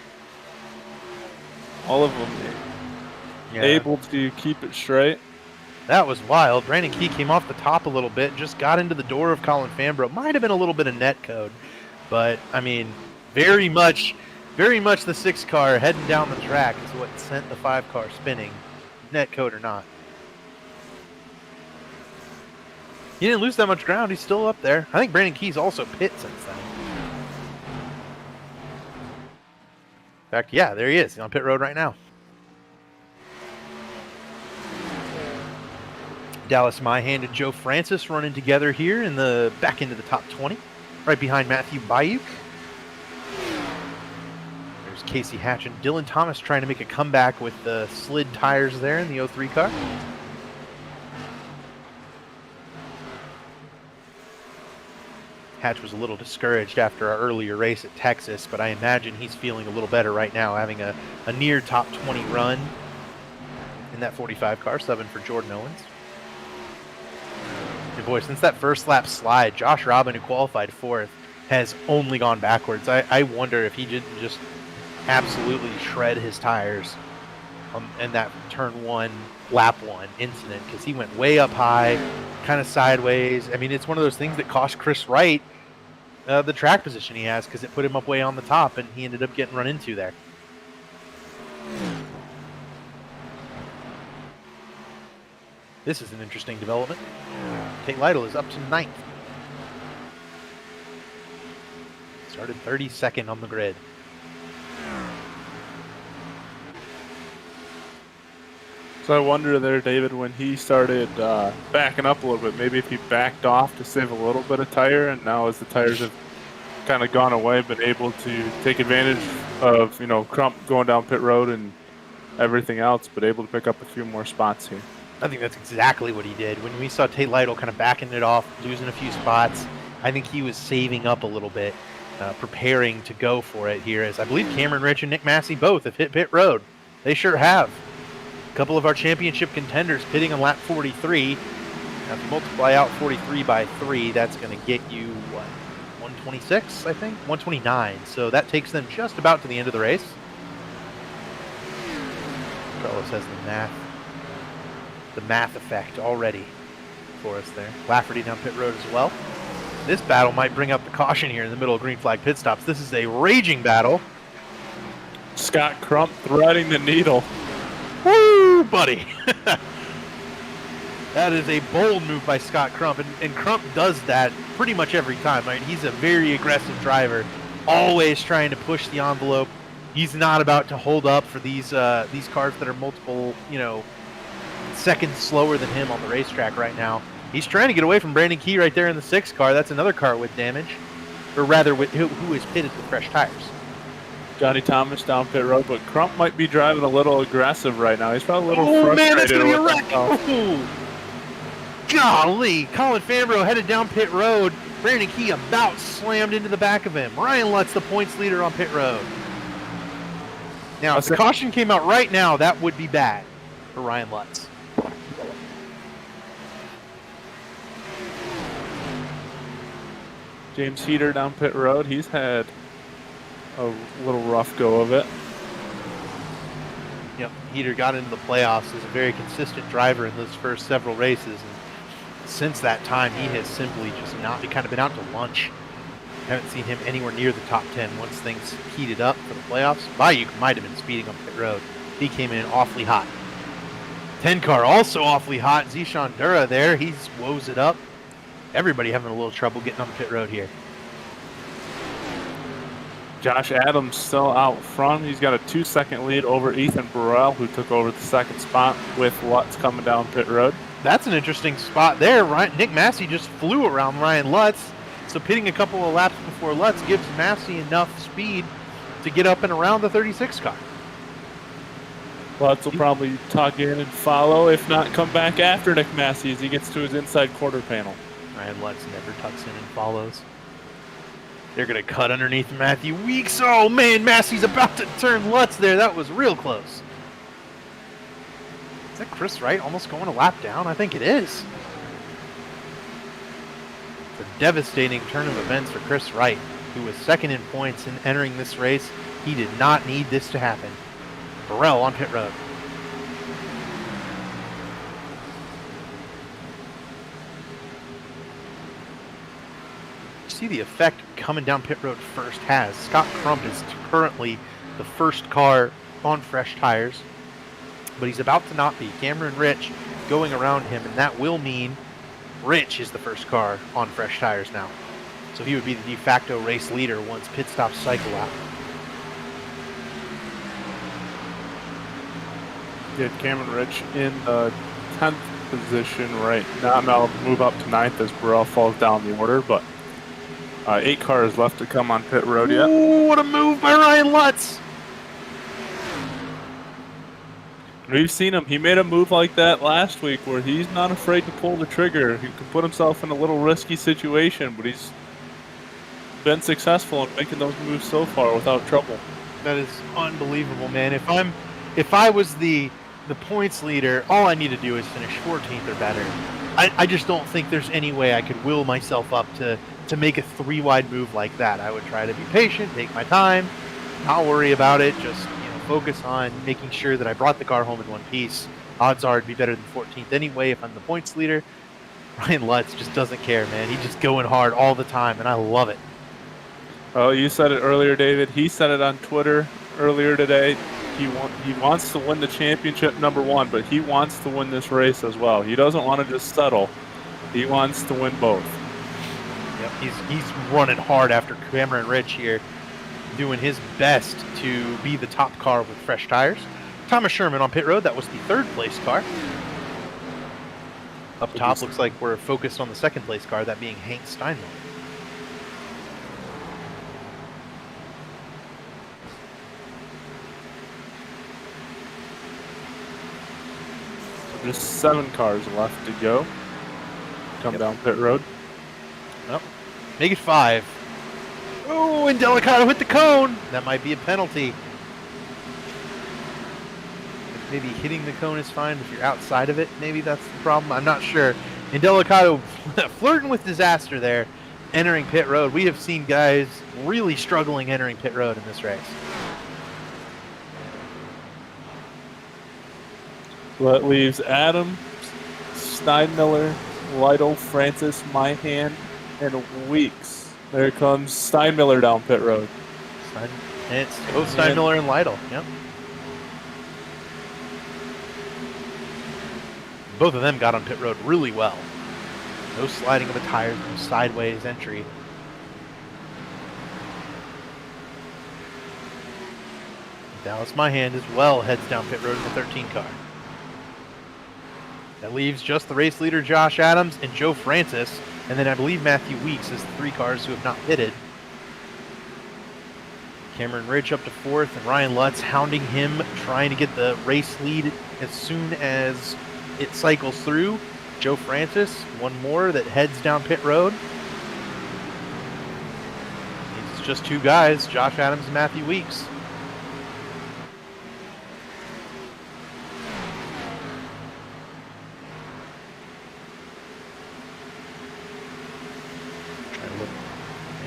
All of them able to keep it straight. That was wild. Brandon Key came off the top a little bit, just got into the door of Colin Fambro. Might have been a little bit of net code, but, very much the 6 car heading down the track is what sent the 5 car spinning, net code or not. He didn't lose that much ground. He's still up there. I think Brandon Key's also pit since then. In fact, yeah, there he is. He's on pit road right now. Dallas Myhand and Joe Francis running together here in the back into the top 20, right behind Matthew Bayuk. There's Casey Hatch and Dylan Thomas trying to make a comeback with the slid tires there in the 03 car. Hatch was a little discouraged after our earlier race at Texas, but I imagine he's feeling a little better right now, having a near top 20 run in that 45 car, subbing for Jordan Owens. And boy, since that first lap slide, Josh Robin, who qualified 4th, has only gone backwards. I wonder if he didn't just absolutely shred his tires in that turn 1, lap 1 incident, because he went way up high, kind of sideways. It's one of those things that cost Chris Wright the track position he has, because it put him up way on the top, and he ended up getting run into there. This is an interesting development. Tate Lytle is up to 9th. Started 32nd on the grid. So I wonder there, David, when he started backing up a little bit, maybe if he backed off to save a little bit of tire, and now as the tires have kind of gone away, been able to take advantage of, Crump going down pit road and everything else, but able to pick up a few more spots here. I think that's exactly what he did. When we saw Tate Lytle kind of backing it off, losing a few spots, I think he was saving up a little bit, preparing to go for it here, as I believe Cameron Rich and Nick Massey both have hit pit road. They sure have. A couple of our championship contenders pitting on lap 43. Now, if you multiply out 43 by 3, that's going to get you, what, 126, I think? 129. So that takes them just about to the end of the race. Carlos has the math effect already for us there. Lafferty down pit road as well. This battle might bring up the caution here in the middle of green flag pit stops. This is a raging battle. Scott Crump threading the needle. Woo, buddy. That is a bold move by Scott Crump, and Crump does that pretty much every time. Right? He's a very aggressive driver, always trying to push the envelope. He's not about to hold up for these cars that are multiple, seconds slower than him on the racetrack right now. He's trying to get away from Brandon Key right there in the 6 car. That's another car with damage, or rather, who is pitted with fresh tires. Johnny Thomas down pit road, but Crump might be driving a little aggressive right now. He's probably a little frustrated. Man, that's going to be a wreck. Ooh. Golly, Colin Fambro headed down pit road. Brandon Key about slammed into the back of him. Ryan Lutz, the points leader on pit road. Now, if the caution came out right now, that would be bad for Ryan Lutz. James Heater down pit road. He's had a little rough go of it. Yep, Heater got into the playoffs as a very consistent driver in those first several races. And since that time, he has simply just not kind of been out to lunch. Haven't seen him anywhere near the top 10 once things heated up for the playoffs. Bayuk might have been speeding up pit road. He came in awfully hot. 10 car also awfully hot. Zishan Dura there. He's woes it up. Everybody having a little trouble getting on the pit road here. Josh Adams still out front. He's got a 2-second lead over Ethan Burrell, who took over the 2nd spot with Lutz coming down pit road. That's an interesting spot there. Nick Massey just flew around Ryan Lutz. So pitting a couple of laps before Lutz gives Massey enough speed to get up and around the 36 car. Lutz will probably tuck in and follow, if not come back after Nick Massey as he gets to his inside quarter panel. Ryan Lutz never tucks in and follows. They're going to cut underneath Matthew Weeks. Oh, man, Massey's about to turn Lutz there. That was real close. Is that Chris Wright almost going a lap down? I think it is. It's a devastating turn of events for Chris Wright, who was 2nd in points in entering this race. He did not need this to happen. Burrell on pit road. See the effect coming down pit road first has. Scott Crump is currently the first car on fresh tires, but he's about to not be. Cameron Rich going around him, and that will mean Rich is the first car on fresh tires now. So he would be the de facto race leader once pit stops cycle out. Get Cameron Rich in the 10th position right now. Now move up to 9th as Burrell falls down the order, but 8 cars left to come on pit road yet. Ooh, what a move by Ryan Lutz. We've seen him. He made a move like that last week where he's not afraid to pull the trigger. He can put himself in a little risky situation, but he's been successful in making those moves so far without trouble. That is unbelievable, man. If I was the points leader, all I need to do is finish 14th or better. I just don't think there's any way I could will myself up to make a 3-wide move like that. I would try to be patient, take my time, not worry about it, just focus on making sure that I brought the car home in one piece. Odds are it'd be better than 14th anyway if I'm the points leader. Ryan Lutz just doesn't care, man. He's just going hard all the time, and I love it. Oh, you said it earlier, David. He said it on Twitter earlier today. He wants to win the championship, number 1, but he wants to win this race as well. He doesn't want to just settle. He wants to win both. Yep, he's running hard after Cameron Rich here, doing his best to be the top car with fresh tires. Thomas Sherman on pit road. That was the third place car. Up top, looks like we're focused on the second place car, that being Hank Steinmiller. Just 7 cars left to go. Come down pit road. Oh, make it 5. Oh, and Delicato hit the cone. That might be a penalty. Maybe hitting the cone is fine if you're outside of it. Maybe that's the problem. I'm not sure. And Delicato flirting with disaster there, entering pit road. We have seen guys really struggling entering pit road in this race. So that leaves Adam, Steinmiller, Lytle, Francis, Myhan, and Weeks. There comes Steinmiller down pit road. And it's both Steinmiller and Lytle. Yep. Both of them got on pit road really well. No sliding of the tires, no sideways entry. Dallas Myhan as well heads down pit road in the 13 car. That leaves just the race leader Josh Adams and Joe Francis, and then I believe Matthew Weeks as the 3 cars who have not pitted. Cameron Rich up to 4th, and Ryan Lutz hounding him, trying to get the race lead as soon as it cycles through. Joe Francis, one more that heads down pit road. It's just 2 guys, Josh Adams and Matthew Weeks.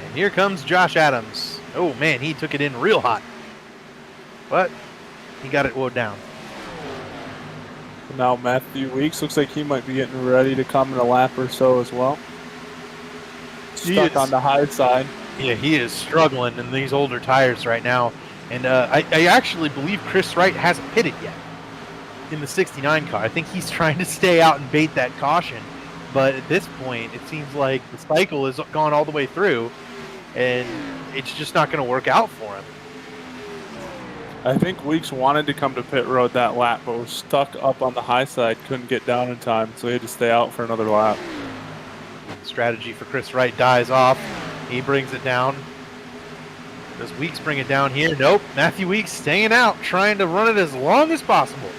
And here comes Josh Adams. Oh man, he took it in real hot. But he got it woed down. Now Matthew Weeks looks like he might be getting ready to come in a lap or so as well. Stuck on the high side. Yeah, he is struggling in these older tires right now. And I actually believe Chris Wright hasn't pitted yet in the 69 car. I think he's trying to stay out and bait that caution. But at this point, it seems like the cycle has gone all the way through, and it's just not going to work out for him. I think Weeks wanted to come to pit road that lap, but was stuck up on the high side, couldn't get down in time, so he had to stay out for another lap. Strategy for Chris Wright dies off. He brings it down. Does Weeks bring it down here? Nope. Matthew Weeks staying out, trying to run it as long as possible.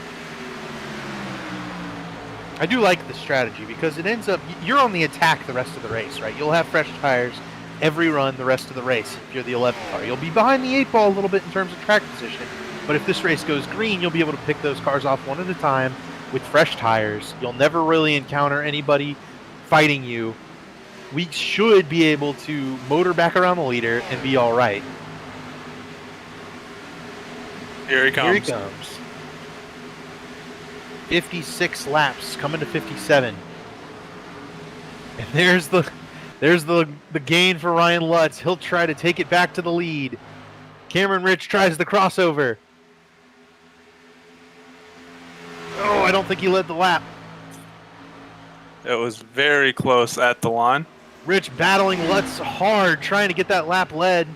I do like the strategy because it ends up, you're on the attack the rest of the race, right? You'll have fresh tires every run the rest of the race if you're the 11th car. You'll be behind the 8 ball a little bit in terms of track position, but if this race goes green, you'll be able to pick those cars off one at a time with fresh tires. You'll never really encounter anybody fighting you. Weeks should be able to motor back around the leader and be all right. Here he comes. Here he comes. 56 laps, coming to 57. And there's the gain for Ryan Lutz. He'll try to take it back to the lead. Cameron Rich tries the crossover. Oh, I don't think he led the lap. It was very close at the line. Rich battling Lutz hard, trying to get that lap led.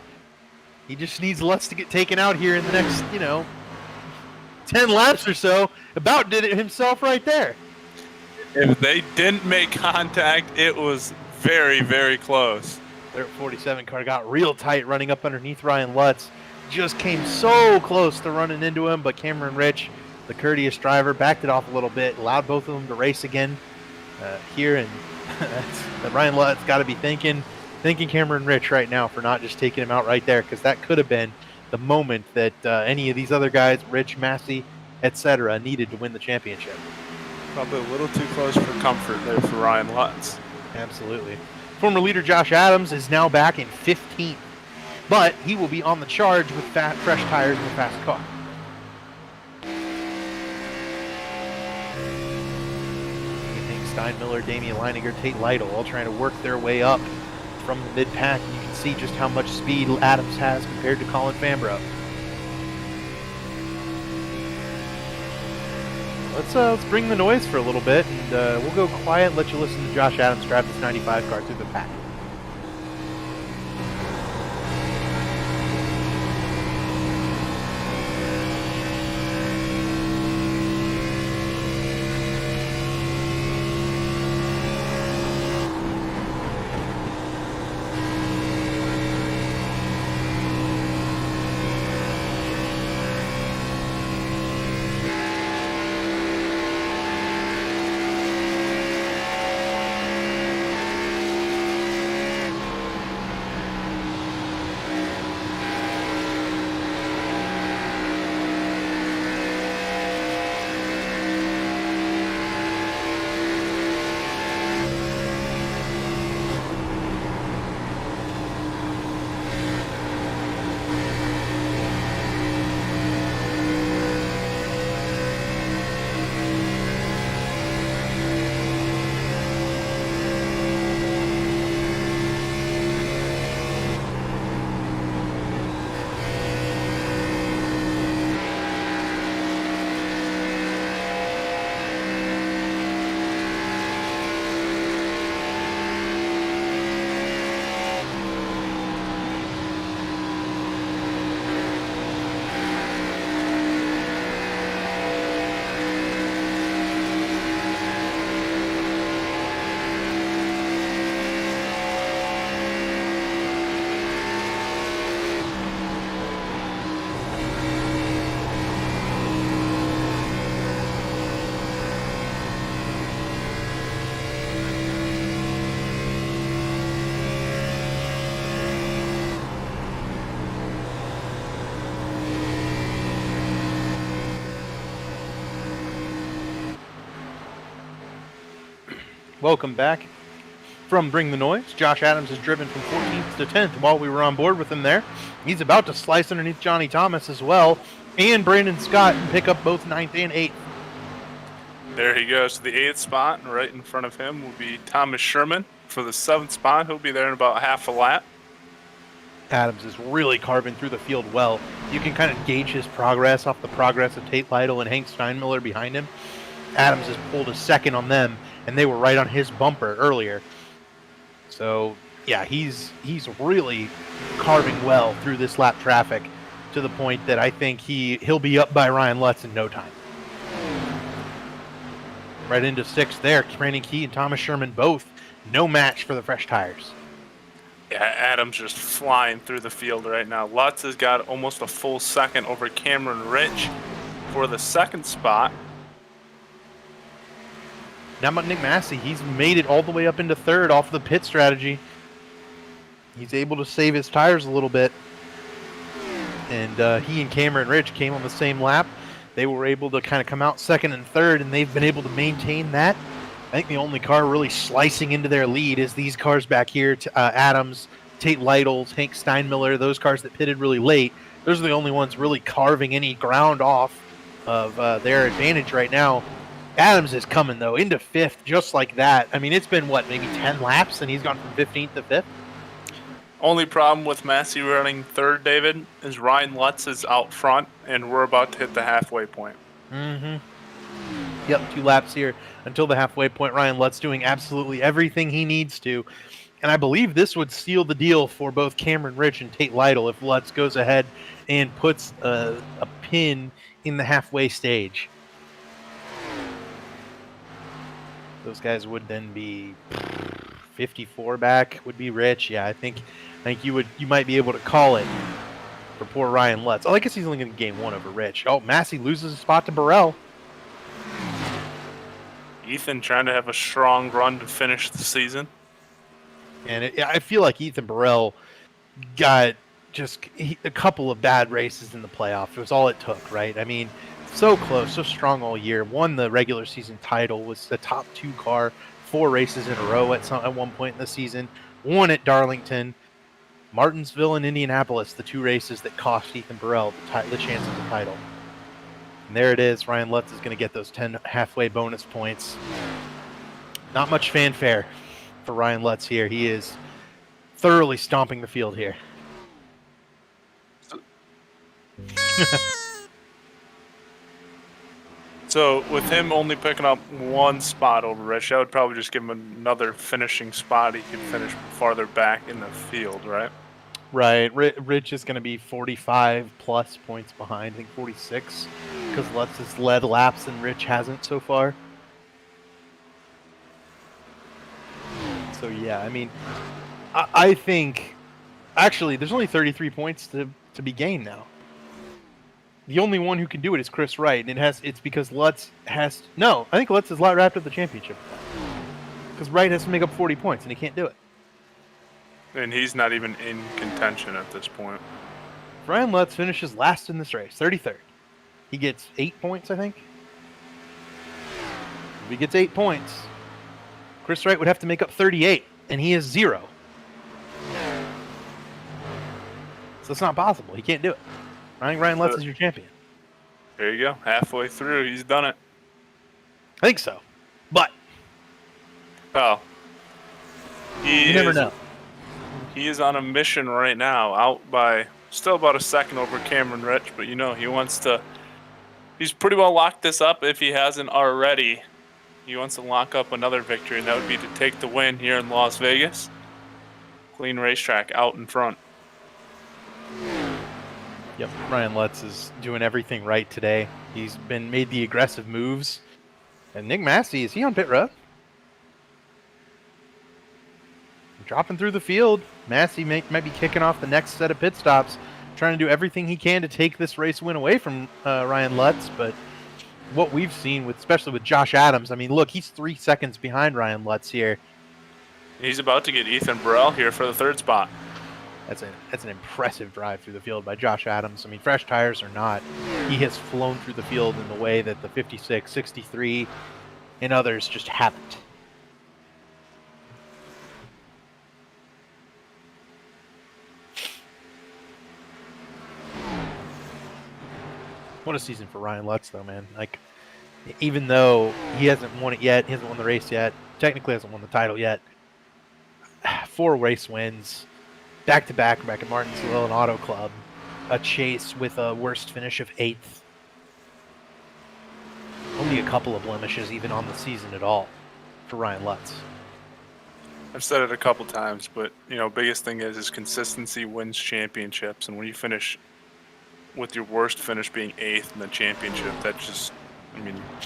He just needs Lutz to get taken out here in the next, 10 laps or so. About did it himself right there. If they didn't make contact, it was very, very close. Their 47 car got real tight running up underneath Ryan Lutz. Just came so close to running into him, but Cameron Rich, the courteous driver, backed it off a little bit, allowed both of them to race again here. And Ryan Lutz got to be thanking Cameron Rich right now for not just taking him out right there, because that could have been the moment that any of these other guys, Rich, Massey, etc., needed to win the championship. Probably a little too close for comfort there for Ryan Lutz. Absolutely. Former leader Josh Adams is now back in 15th, but he will be on the charge with fresh tires and a fast car. Steinmiller, Damian Leininger, Tate Lytle all trying to work their way up from the mid-pack. You can see just how much speed Adams has compared to Colin Fambrough. Let's bring the noise for a little bit, and we'll go quiet and let you listen to Josh Adams drive this 95 car through the pack. Welcome back from Bring the Noise. Josh Adams has driven from 14th to 10th while we were on board with him there. He's about to slice underneath Johnny Thomas as well, and Brandon Scott, and pick up both 9th and 8th. There he goes to the 8th spot, and right in front of him will be Thomas Sherman for the 7th spot. He'll be there in about half a lap. Adams is really carving through the field well. You can kind of gauge his progress off the progress of Tate Lytle and Hank Steinmiller behind him. Adams has pulled a second on them, and they were right on his bumper earlier. So, yeah, he's really carving well through this lap traffic to the point that I think he'll be up by Ryan Lutz in no time. Right into 6th there. Brandon Key and Thomas Sherman both no match for the fresh tires. Yeah, Adams just flying through the field right now. Lutz has got almost a full second over Cameron Rich for the 2nd spot. Now about Nick Massey, he's made it all the way up into 3rd off the pit strategy. He's able to save his tires a little bit. And he and Cameron Rich came on the same lap. They were able to kind of come out 2nd and 3rd, and they've been able to maintain that. I think the only car really slicing into their lead is these cars back here, Adams, Tate Lytle, Hank Steinmiller, those cars that pitted really late. Those are the only ones really carving any ground off of their advantage right now. Adams is coming, though, into 5th just like that. I mean, it's been, what, maybe 10 laps, and he's gone from 15th to 5th? Only problem with Massey running 3rd, David, is Ryan Lutz is out front, and we're about to hit the halfway point. Mm-hmm. Yep, 2 laps here until the halfway point. Ryan Lutz doing absolutely everything he needs to. And I believe this would seal the deal for both Cameron Rich and Tate Lytle if Lutz goes ahead and puts a pin in the halfway stage. Those guys would then be 54 back, would be Rich. Yeah, I think you might be able to call it for poor Ryan Lutz. Oh, I guess he's only going to gain 1 over Rich. Oh, Massey loses a spot to Burrell. Ethan trying to have a strong run to finish the season. And I feel like Ethan Burrell got just a couple of bad races in the playoff. It was all it took, right? I mean, so close, so strong all year. Won the regular season title, was the top 2 car 4 races in a row at one point in the season. Won at Darlington, Martinsville, and Indianapolis, the 2 races that cost Ethan Burrell the chance of the title. And there it is. Ryan Lutz is going to get those 10 halfway bonus points. Not much fanfare for Ryan Lutz here. He is thoroughly stomping the field here. So with him only picking up 1 spot over Rich, that would probably just give him another finishing spot. He could finish farther back in the field, right? Right. Rich is going to be 45 plus points behind. I think 46, because Lutz has led laps and Rich hasn't so far. So yeah, I mean, I think actually there's only 33 points to be gained now. The only one who can do it is Chris Wright, and it's because Lutz has no. I think Lutz is wrapped up the championship because Wright has to make up 40 points, and he can't do it. And he's not even in contention at this point. Ryan Lutz finishes last in this race, 33rd. He gets 8 points, I think. If he gets 8 points, Chris Wright would have to make up 38, and he is 0. So it's not possible. He can't do it. Ryan Lutz is your champion. There you go. Halfway through, he's done it. I think so. But well, you never know. He is on a mission right now, out by still about a second over Cameron Rich, but he's pretty well locked this up if he hasn't already. He wants to lock up another victory, and that would be to take the win here in Las Vegas. Clean racetrack out in front. Yep, Ryan Lutz is doing everything right today. He's made the aggressive moves. And Nick Massey, is he on pit road? Dropping through the field. Massey might be kicking off the next set of pit stops, trying to do everything he can to take this race win away from Ryan Lutz. But what we've seen, especially with Josh Adams, I mean, look, he's 3 seconds behind Ryan Lutz here. He's about to get Ethan Burrell here for the 3rd spot. That's an impressive drive through the field by Josh Adams. I mean, fresh tires or not, he has flown through the field in the way that the 56, 63, and others just haven't. What a season for Ryan Lutz, though, man. Like, even though he hasn't won it yet, he hasn't won the race yet, technically hasn't won the title yet, 4 race wins, back-to-back back at Martinsville and Auto Club, a chase with a worst finish of 8th. Only a couple of blemishes even on the season at all for Ryan Lutz. I've said it a couple times, but biggest thing is consistency wins championships, and when you finish with your worst finish being 8th in the championship, that just,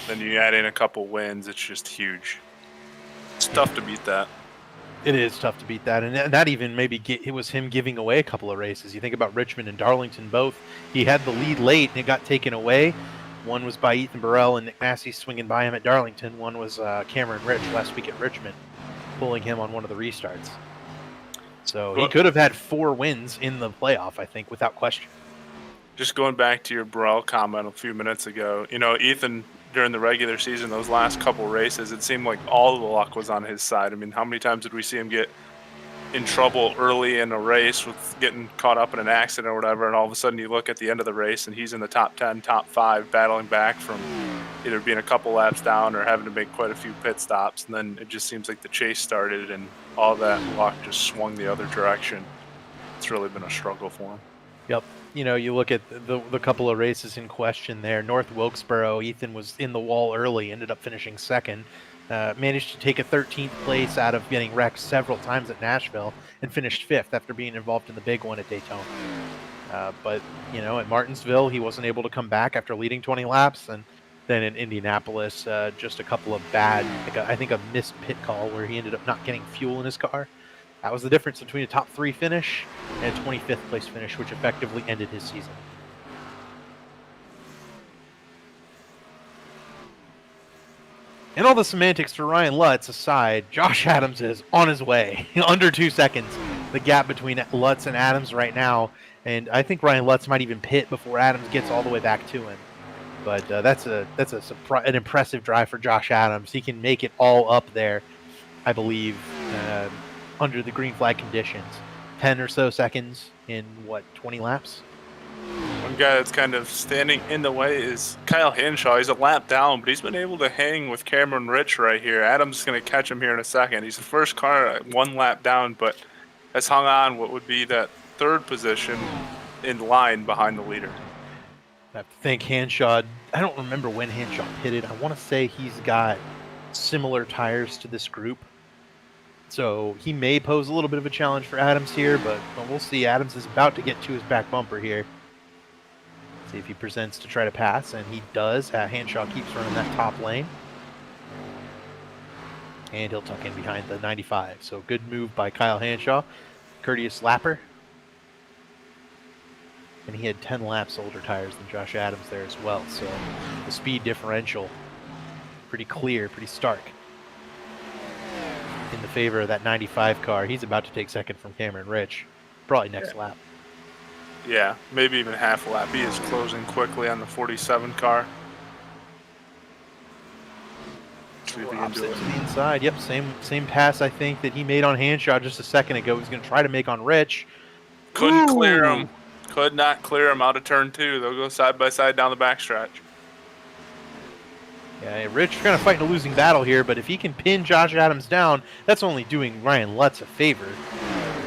then you add in a couple wins, it's just huge. It's tough to beat that. It is tough to beat that, and that even maybe it was him giving away a couple of races. You think about Richmond and Darlington both. He had the lead late, and it got taken away. One was by Ethan Burrell and Nick Massey swinging by him at Darlington. One was Cameron Rich last week at Richmond, pulling him on one of the restarts. So he could have had 4 wins in the playoff, I think, without question. Just going back to your Burrell comment a few minutes ago, Ethan, during the regular season, those last couple races, it seemed like all the luck was on his side. How many times did we see him get in trouble early in a race with getting caught up in an accident or whatever, and all of a sudden you look at the end of the race and he's in the top 10, top 5, battling back from either being a couple laps down or having to make quite a few pit stops, and then it just seems like the chase started and all that luck just swung the other direction. It's really been a struggle for him. Yep. You look at the couple of races in question there. North Wilkesboro, Ethan was in the wall early, ended up finishing 2nd. Managed to take a 13th place out of getting wrecked several times at Nashville and finished 5th after being involved in the big one at Daytona. But at Martinsville, he wasn't able to come back after leading 20 laps. And then in Indianapolis, just a couple of bad, I think a missed pit call where he ended up not getting fuel in his car. That was the difference between a top 3 finish and a 25th place finish, which effectively ended his season. And all the semantics for Ryan Lutz aside, Josh Adams is on his way. Under 2 seconds, the gap between Lutz and Adams right now. And I think Ryan Lutz might even pit before Adams gets all the way back to him. But that's an impressive drive for Josh Adams. He can make it all up there, I believe, under the green flag conditions. 10 or so seconds in, 20 laps? One guy that's kind of standing in the way is Kyle Henshaw. He's a lap down, but he's been able to hang with Cameron Rich right here. Adams is going to catch him here in a second. He's the first car 1 lap down, but has hung on what would be that 3rd position in line behind the leader. I have to think Henshaw, I don't remember when Henshaw pitted. I want to say he's got similar tires to this group. So he may pose a little bit of a challenge for Adams here, but we'll see. Adams is about to get to his back bumper here. See if he presents to try to pass, and he does. Henshaw keeps running that top lane. And he'll tuck in behind the 95. So good move by Kyle Henshaw. Courteous lapper. And he had 10 laps older tires than Josh Adams there as well. So the speed differential, pretty clear, pretty stark in the favor of that 95 car. He's about to take 2nd from Cameron Rich. Probably next lap. Yeah, maybe even half a lap. He is closing quickly on the 47 car. Opposite to the inside. Yep, same pass I think that he made on Henshaw just a second ago. He's going to try to make on Rich. Couldn't clear him. Could not clear him out of turn 2. They'll go side by side down the backstretch. Yeah, Rich kind of fighting a losing battle here, but if he can pin Josh Adams down, that's only doing Ryan Lutz a favor.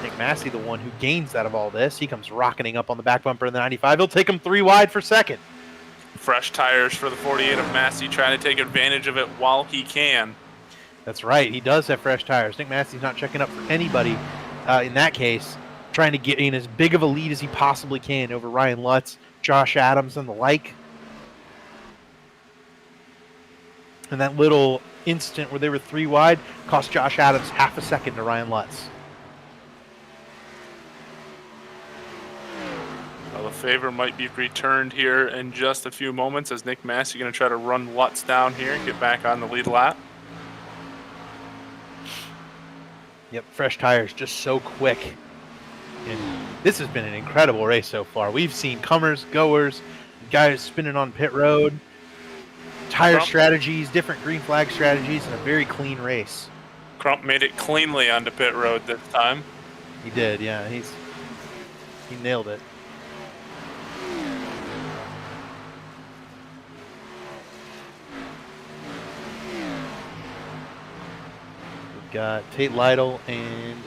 Nick Massey, the one who gains out of all this, he comes rocketing up on the back bumper in the 95. He'll take him 3 wide for 2nd. Fresh tires for the 48 of Massey, trying to take advantage of it while he can. That's right. He does have fresh tires. Nick Massey's not checking up for anybody in that case, trying to get in as big of a lead as he possibly can over Ryan Lutz, Josh Adams, and the like. And that little instant where they were 3 wide cost Josh Adams half a second to Ryan Lutz. Well, the favor might be returned here in just a few moments as Nick Massey going to try to run Lutz down here and get back on the lead lap. Yep, fresh tires just so quick. And this has been an incredible race so far. We've seen comers, goers, guys spinning on pit road, tire strategies, different green flag strategies, and a very clean race. Crump made it cleanly onto pit road this time. He did, yeah. He nailed it. got Tate Lytle and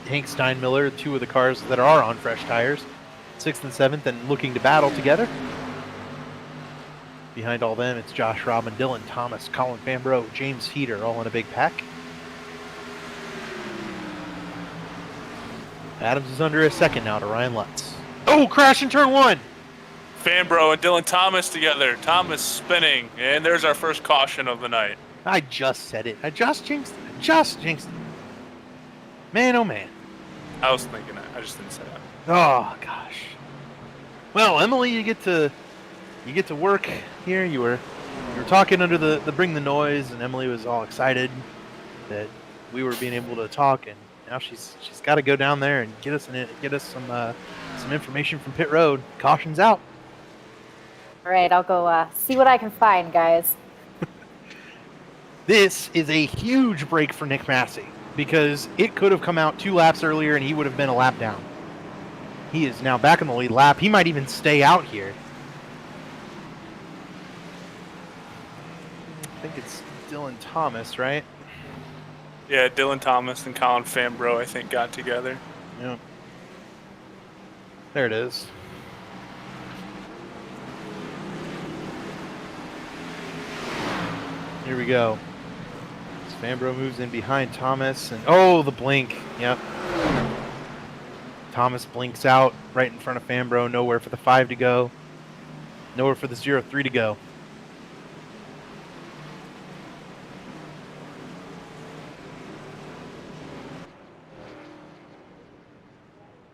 Hank Steinmiller, two of the cars that are on fresh tires, 6th and 7th, and looking to battle together. Behind all them, it's Josh Robin, Dylan Thomas, Colin Fambro, James Heater, all in a big pack. Adams is under a second now to Ryan Lutz. Oh, crash in turn 1! Fambro and Dylan Thomas together. Thomas spinning, and there's our first caution of the night. I just said it. I just jinxed it. Man, oh man. I was thinking that. I just didn't say that. Oh gosh. Well, Emily, you get to work here. You were talking under the Bring the Noise, and Emily was all excited that we were being able to talk, and now she's got to go down there and get us some information from pit road. Caution's out. All right, I'll go see what I can find, guys. This is a huge break for Nick Massey because it could have come out 2 laps earlier and he would have been a lap down. He is now back in the lead lap. He might even stay out here. I think it's Dylan Thomas, right? Yeah, Dylan Thomas and Colin Fambro, I think, got together. Yeah. There it is. Here we go. Fambro moves in behind Thomas, and oh, the blink. Yep. Thomas blinks out right in front of Fambro. Nowhere for the 5 to go. Nowhere for the 0-3 to go.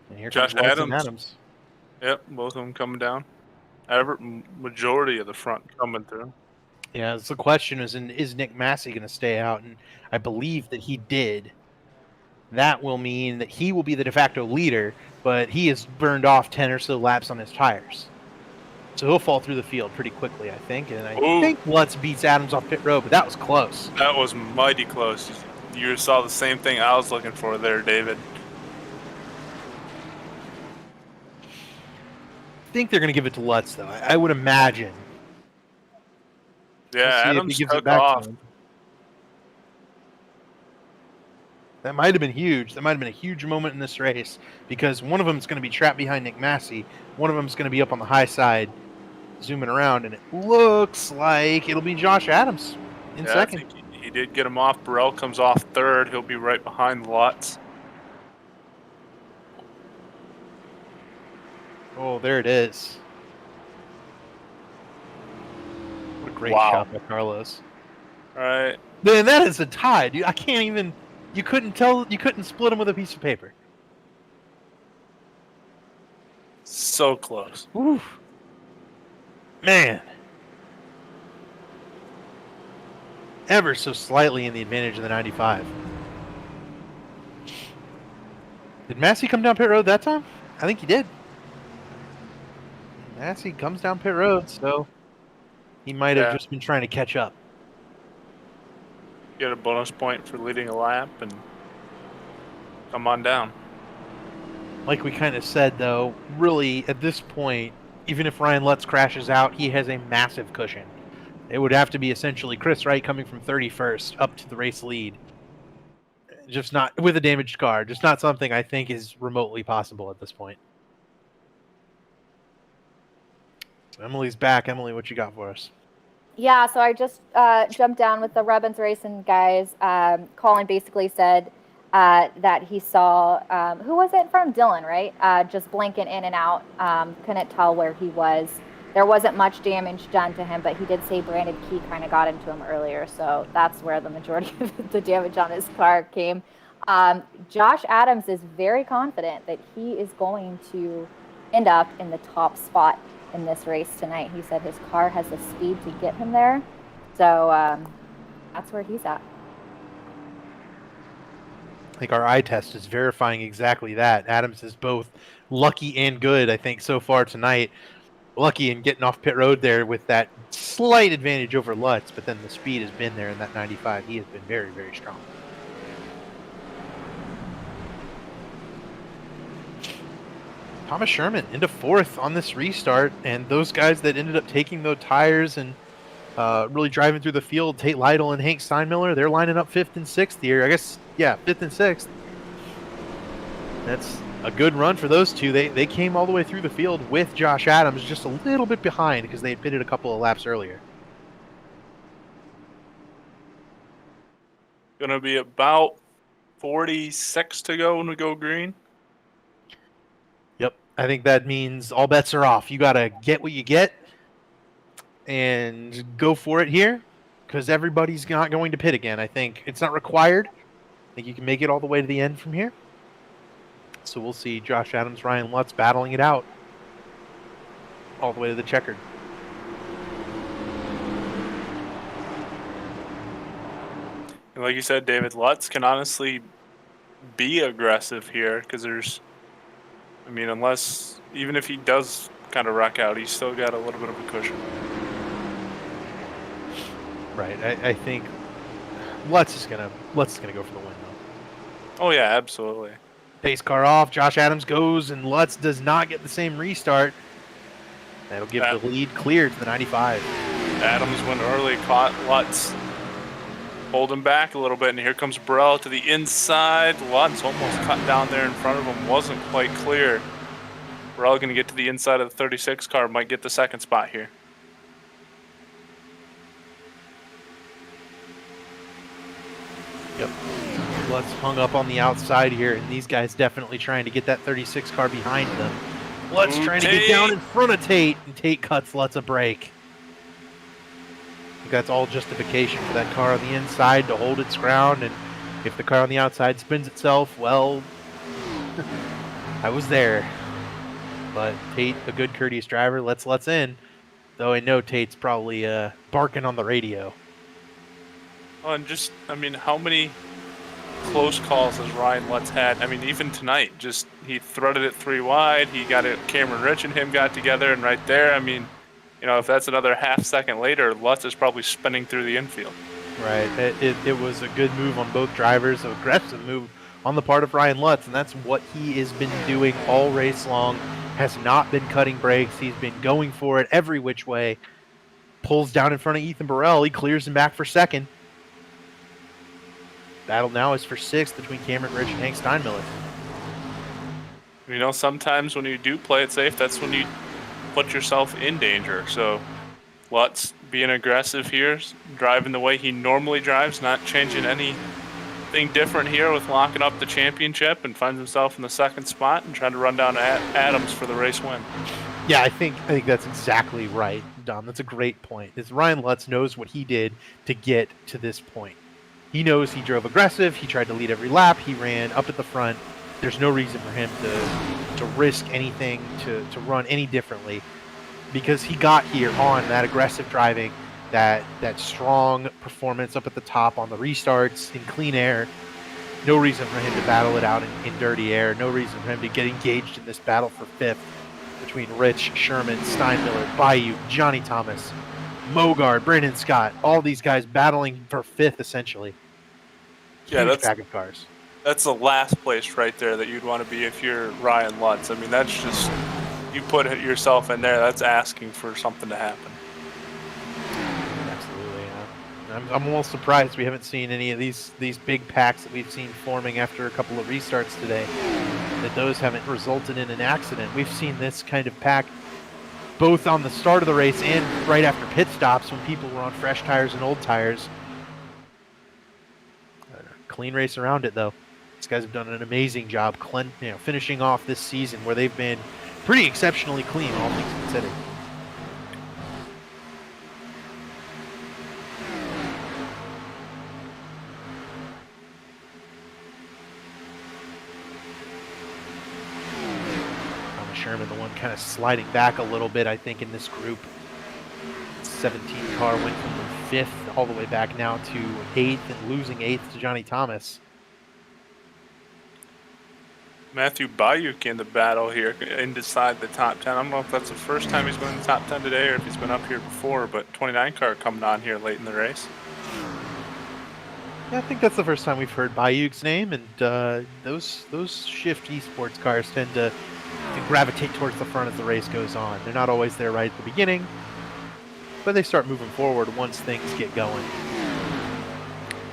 And here Josh comes Wilson Adams. Yep, both of them coming down. Majority of the front coming through. Yeah, so the question is Nick Massey going to stay out? And I believe that he did. That will mean that he will be the de facto leader, but he has burned off 10 or so laps on his tires. So he'll fall through the field pretty quickly, I think. And I think Lutz beats Adams off pit road, but that was close. That was mighty close. You saw the same thing I was looking for there, David. I think they're going to give it to Lutz, though. I would imagine. Yeah, Adams took off. That might have been huge. That might have been a huge moment in this race because one of them is going to be trapped behind Nick Massey. One of them is going to be up on the high side, zooming around, and it looks like it'll be Josh Adams in second. I think he did get him off. Burrell comes off third. He'll be right behind Lutz. Oh, there it is. What a great shot by Carlos. All right. Man, that is a tie, dude. I can't even... You couldn't split them with a piece of paper. So close. Oof. Man. Ever so slightly in the advantage of the 95. Did Massey come down pit road that time? I think he did. Massey comes down pit road, so he might have just been trying to catch up. Get a bonus point for leading a lap and come on down. Like we kind of said, though, really, at this point, even if Ryan Lutz crashes out, he has a massive cushion. It would have to be essentially Chris Wright coming from 31st up to the race lead. Just not with a damaged car. Just not something I think is remotely possible at this point. So Emily's back. Emily, what you got for us? Yeah, so I just jumped down with the Rebens Racing guys. Colin basically said that he saw, who was it from? Dylan, right? Just blinking in and out. Couldn't tell where he was. There wasn't much damage done to him, but he did say Brandon Key kind of got into him earlier, so that's where the majority of the damage on his car came. Josh Adams is very confident that he is going to end up in the top spot in this race tonight. He said his car has the speed to get him there, so that's where he's at. I think our eye test is verifying exactly that. Adams is both lucky and good, I think, so far tonight. Lucky in getting off pit road there with that slight advantage over Lutz, but then the speed has been there in that 95. He has been very, very strong. Thomas Sherman into fourth on this restart, and those guys that ended up taking those tires and really driving through the field. Tate Lytle and Hank Steinmiller, they're lining up 5th and 6th here. I guess, yeah, 5th and 6th. That's a good run for those two. They came all the way through the field with Josh Adams, just a little bit behind because they had pitted a couple of laps earlier. Gonna be about 46 to go when we go green. Yep, I think that means all bets are off. You got to get what you get and go for it here because everybody's not going to pit again. I think it's not required. I think you can make it all the way to the end from here. So we'll see Josh Adams, Ryan Lutz battling it out all the way to the checkered. And like you said, David, Lutz can honestly be aggressive here because unless, even if he does kind of wreck out, he's still got a little bit of a cushion. Right. I think Lutz is gonna go for the win though. Oh yeah, absolutely. Pace car off. Josh Adams goes, and Lutz does not get the same restart. That'll give the lead cleared to the 95. Adams went early, caught Lutz, hold him back a little bit, and here comes Burrell to the inside. Lutz almost cut down there in front of him, wasn't quite clear. Burrell going to get to the inside of the 36 car, might get the second spot here. Yep. Lutz hung up on the outside here, and these guys definitely trying to get that 36 car behind them. Lutz trying to get down in front of Tate, and Tate cuts Lutz a break. I think that's all justification for that car on the inside to hold its ground, and if the car on the outside spins itself, well, I was there. But Tate, a good courteous driver, lets Lutz in, though I know Tate's probably barking on the radio. Oh, and just, how many close calls has Ryan Lutz had? Even tonight, just he threaded it 3 wide. He got it. Cameron Rich and him got together, and right there, if that's another half second later, Lutz is probably spinning through the infield. Right. It was a good move on both drivers, an aggressive move on the part of Ryan Lutz, and that's what he has been doing all race long. Has not been cutting brakes. He's been going for it every which way. Pulls down in front of Ethan Burrell. He clears him back for second. Battle now is for 6th between Cameron Rich and Hank Steinmiller. Sometimes when you do play it safe, that's when you put yourself in danger. So Lutz being aggressive here, driving the way he normally drives, not changing anything different here with locking up the championship, and finds himself in the second spot and trying to run down Adams for the race win. Yeah, I think that's exactly right, Dom. That's a great point. Ryan Lutz knows what he did to get to this point. He knows he drove aggressive. He tried to lead every lap. He ran up at the front. There's no reason for him to risk anything, to run any differently, because he got here on that aggressive driving, that strong performance up at the top on the restarts in clean air. No reason for him to battle it out in dirty air. No reason for him to get engaged in this battle for 5th between Rich, Sherman, Steinmiller, Bayou, Johnny Thomas, Mogard, Brandon Scott, all these guys battling for 5th essentially. Yeah, Huge pack of cars. That's the last place right there that you'd want to be if you're Ryan Lutz. That's just, you put yourself in there, that's asking for something to happen. Absolutely, yeah. I'm almost surprised we haven't seen any of these big packs that we've seen forming after a couple of restarts today, that those haven't resulted in an accident. We've seen this kind of pack both on the start of the race and right after pit stops when people were on fresh tires and old tires. Clean race around it, though. These guys have done an amazing job finishing off this season where they've been pretty exceptionally clean, all things considered. Thomas Sherman, the one kind of sliding back a little bit, I think, in this group. 17 car went from the 5th all the way back now to 8th, and losing 8th to Johnny Thomas. Matthew Bayuk in the battle here inside the top 10. I don't know if that's the first time he's been in the top 10 today or if he's been up here before, but 29 car coming on here late in the race. Yeah, I think that's the first time we've heard Bayuk's name, and those Shift Esports cars tend to gravitate towards the front as the race goes on. They're not always there right at the beginning. but they start moving forward once things get going.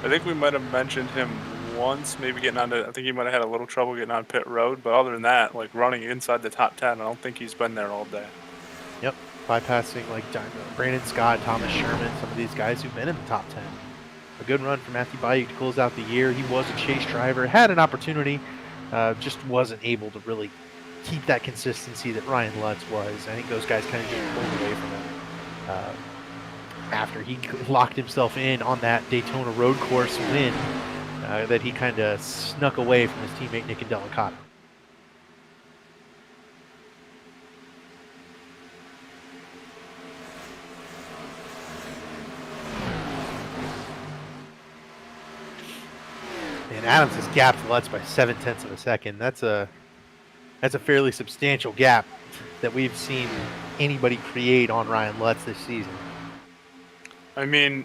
I think we might have mentioned him once, maybe getting onto. I think he might have had a little trouble getting on pit road, but other than that, like running inside the top 10, I don't think he's been there all day. Yep, bypassing like Brandon Scott, Thomas Sherman, some of these guys who've been in the top 10. A good run for Matthew Bayuk to close out the year. He was a chase driver, had an opportunity, just wasn't able to really keep that consistency that Ryan Lutz was. I think those guys kind of just pulled away from him after he locked himself in on that Daytona road course win, that he kind of snuck away from his teammate Nick Delicato. And Adams has gapped Lutz by 0.7 of a second. That's a fairly substantial gap that we've seen anybody create on Ryan Lutz this season. I mean,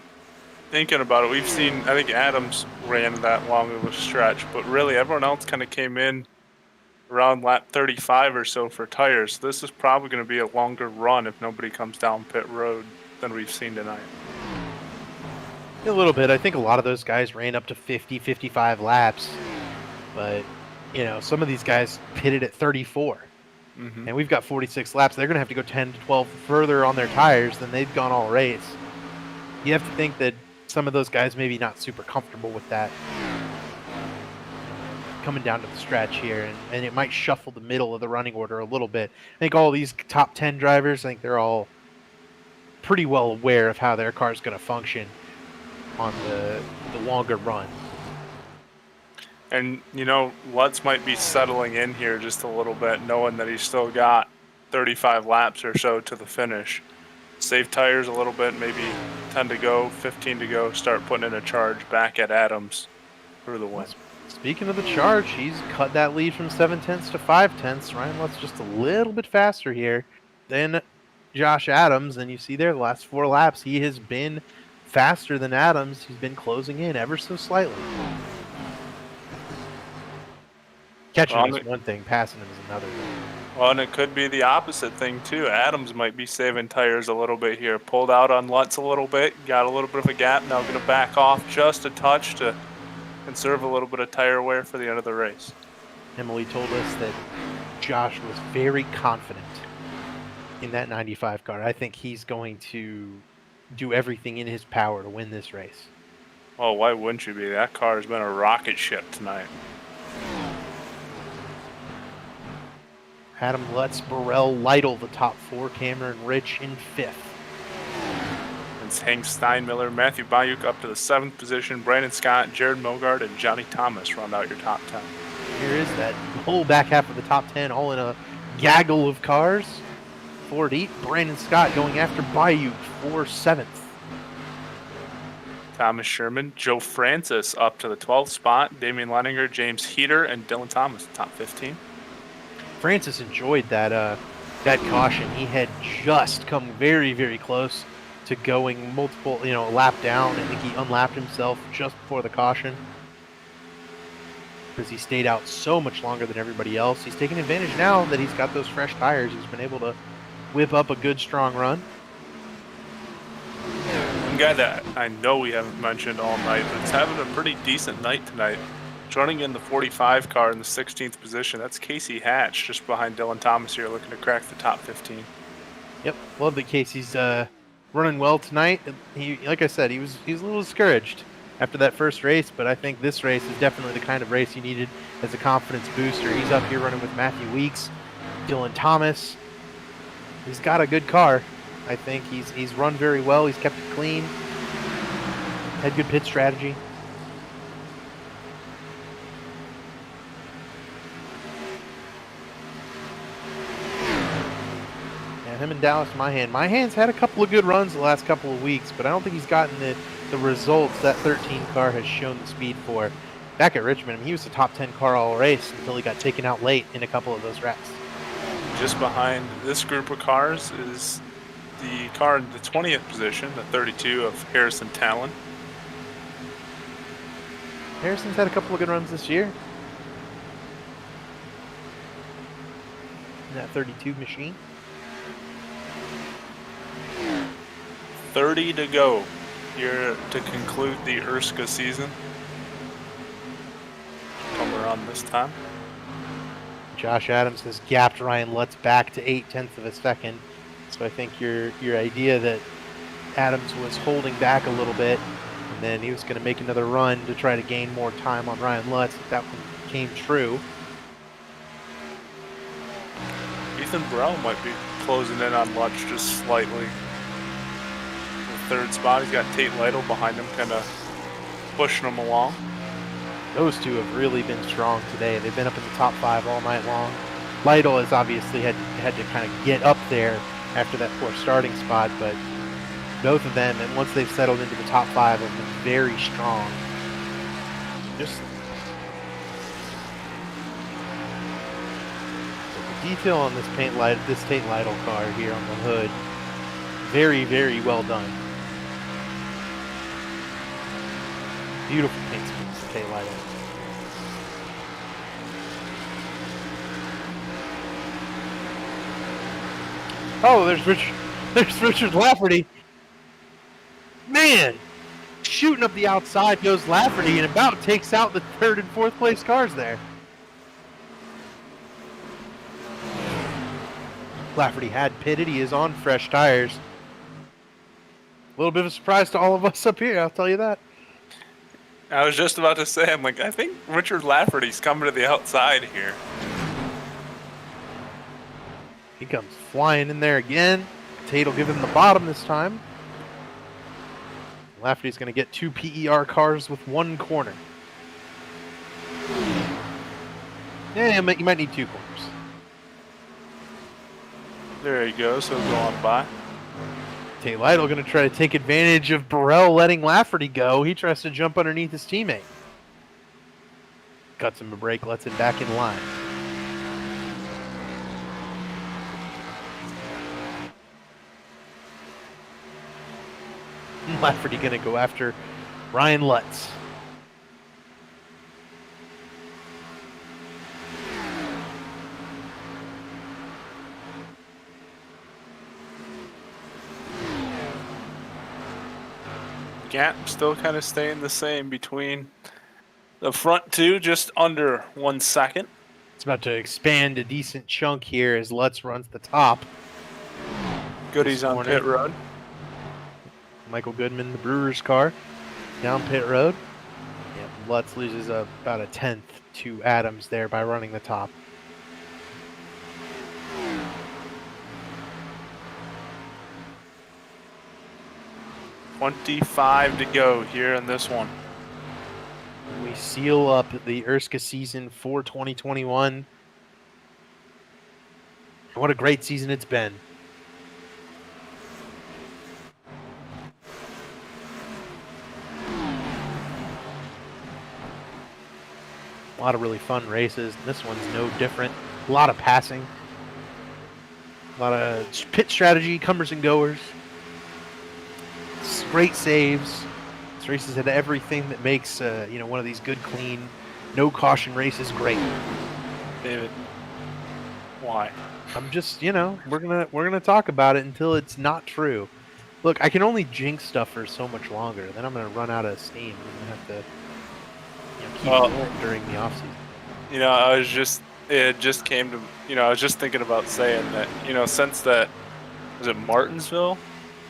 thinking about it, we've seen, I think Adams ran that long of a stretch, but really everyone else kind of came in around lap 35 or so for tires. So this is probably going to be a longer run if nobody comes down pit road than we've seen tonight. A little bit. I think a lot of those guys ran up to 50, 55 laps, but you know, some of these guys pitted at 34. And we've got 46 laps. They're going to have to go 10 to 12 further on their tires than they've gone all race. You have to think that some of those guys maybe not super comfortable with that coming down to the stretch here, and it might shuffle the middle of the running order a little bit. I think all these top 10 drivers, I think they're all pretty well aware of how their car is going to function on the longer run. And, you know, Lutz might be settling in here just a little bit, knowing that he's still got 35 laps or so to the finish. Save tires a little bit, maybe 10 to go, 15 to go, start putting in a charge back at Adams for the win. Speaking of the charge, he's cut that lead from 0.7 to 0.5. Ryan Lutz just a little bit faster here than Josh Adams, and you see there the last 4 laps, he has been faster than Adams. He's been closing in ever so slightly. Catching him is one thing, passing him is another thing. Well, and it could be the opposite thing, too. Adams might be saving tires a little bit here. Pulled out on Lutz a little bit, got a little bit of a gap, now going to back off just a touch to conserve a little bit of tire wear for the end of the race. Emily told us that Josh was very confident in that 95 car. I think he's going to do everything in his power to win this race. Oh, why wouldn't you be? That car has been a rocket ship tonight. Adam Lutz, Burrell, Lytle, the top 4. Cameron Rich in 5th. It's Hank Steinmiller, Matthew Bayuk up to the 7th position. Brandon Scott, Jared Mogard, and Johnny Thomas round out your top 10. Here is that whole back half of the top 10, all in a gaggle of cars. 4 deep. Brandon Scott going after Bayuk for 7th. Thomas Sherman, Joe Francis up to the 12th spot. Damian Leininger, James Heater, and Dylan Thomas, top 15. Francis enjoyed that caution. He had just come very, very close to going multiple, a lap down. I think he unlapped himself just before the caution because he stayed out so much longer than everybody else. He's taking advantage now that he's got those fresh tires. He's been able to whip up a good, strong run. One guy that I know we haven't mentioned all night, but is having a pretty decent night tonight. Running in the 45 car in the 16th position. That's Casey Hatch, just behind Dylan Thomas here, looking to crack the top 15. Yep, love that Casey's running well tonight. He, like I said, he was a little discouraged after that first race, but I think this race is definitely the kind of race you needed as a confidence booster. He's up here running with Matthew Weeks, Dylan Thomas. He's got a good car. I think he's run very well. He's kept it clean. Had good pit strategy. Him and Dallas Mahan's had a couple of good runs the last couple of weeks, but I don't think he's gotten the results that 13 car has shown the speed for. Back at Richmond, he was the top 10 car all race until he got taken out late in a couple of those wrecks. Just behind this group of cars is the car in the 20th position, the 32 of Harrison Talon. Harrison's had a couple of good runs this year in that 32 machine. 30 to go here to conclude the ERSCA season. Come around this time. Josh Adams has gapped Ryan Lutz back to 0.8 of a second. So I think your idea that Adams was holding back a little bit and then he was going to make another run to try to gain more time on Ryan Lutz, that one came true. Ethan Burrell might be closing in on Lutz just slightly. The third spot, he's got Tate Lytle behind him, kind of pushing him along. Those two have really been strong today. They've been up in the top 5 all night long. Lytle has obviously had to kind of get up there after that poor starting spot, but both of them, and once they've settled into the top 5, have been very strong. Just the detail on this Tate Lytle car here on the hood, very, very well done. Beautiful paint schemes, Tate Lytle. Oh, there's Richard Lafferty. Man, shooting up the outside goes Lafferty and about takes out the 3rd and 4th place cars there. Lafferty had pitted. He is on fresh tires. A little bit of a surprise to all of us up here, I'll tell you that. I was just about to say, I'm like, I think Richard Lafferty's coming to the outside here. He comes flying in there again. Tate will give him the bottom this time. Lafferty's going to get 2 PER cars with 1 corner. Yeah, you might need 2 corners. There he goes, he'll go on by. Tate Lytle going to try to take advantage of Burrell letting Lafferty go. He tries to jump underneath his teammate. Cuts him a break, lets him back in line. Lafferty going to go after Ryan Lutz. Gap still kind of staying the same between the front two, just under 1 second. It's about to expand a decent chunk here as Lutz runs the top. Goodies on pit road. Michael Goodman, the Brewers car, down pit road. Yeah, Lutz loses about a 1/10 to Adams there by running the top. .25 to go here in this one. We seal up the ERSCA season for 2021. What a great season it's been. A lot of really fun races. This one's no different. A lot of passing. A lot of pit strategy, comers and goers. Great saves. This race has had everything that makes one of these good, clean, no caution races great. David, why? I'm just, we're gonna talk about it until it's not true. Look, I can only jinx stuff for so much longer. Then I'm gonna run out of steam. I'm gonna have to keep going during the off season. It just came to, I was just thinking about saying that, since that, was it Martinsville?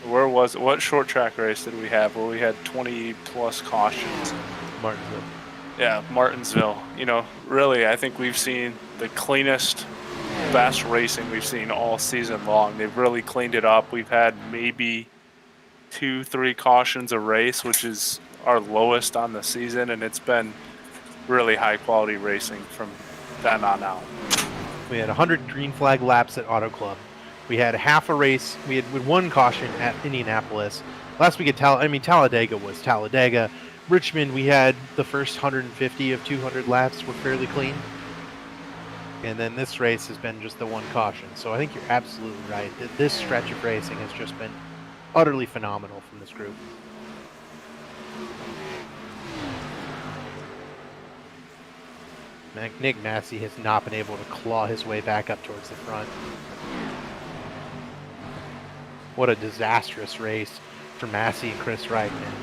Where was it? What short track race did we have where we had 20 plus cautions? Martinsville. Yeah, Martinsville. Really, I think we've seen the cleanest, best racing we've seen all season long. They've really cleaned it up. We've had maybe 2-3 cautions a race, which is our lowest on the season, and it's been really high quality racing from then on out. We had 100 green flag laps at Auto Club. We had half a race. We had 1 caution at Indianapolis. Last week at Talladega was Talladega. Richmond, we had the first 150 of 200 laps were fairly clean. And then this race has been just the 1 caution. So I think you're absolutely right. This stretch of racing has just been utterly phenomenal from this group. Nick Massey has not been able to claw his way back up towards the front. What a disastrous race for Massey and Chris Wright, man.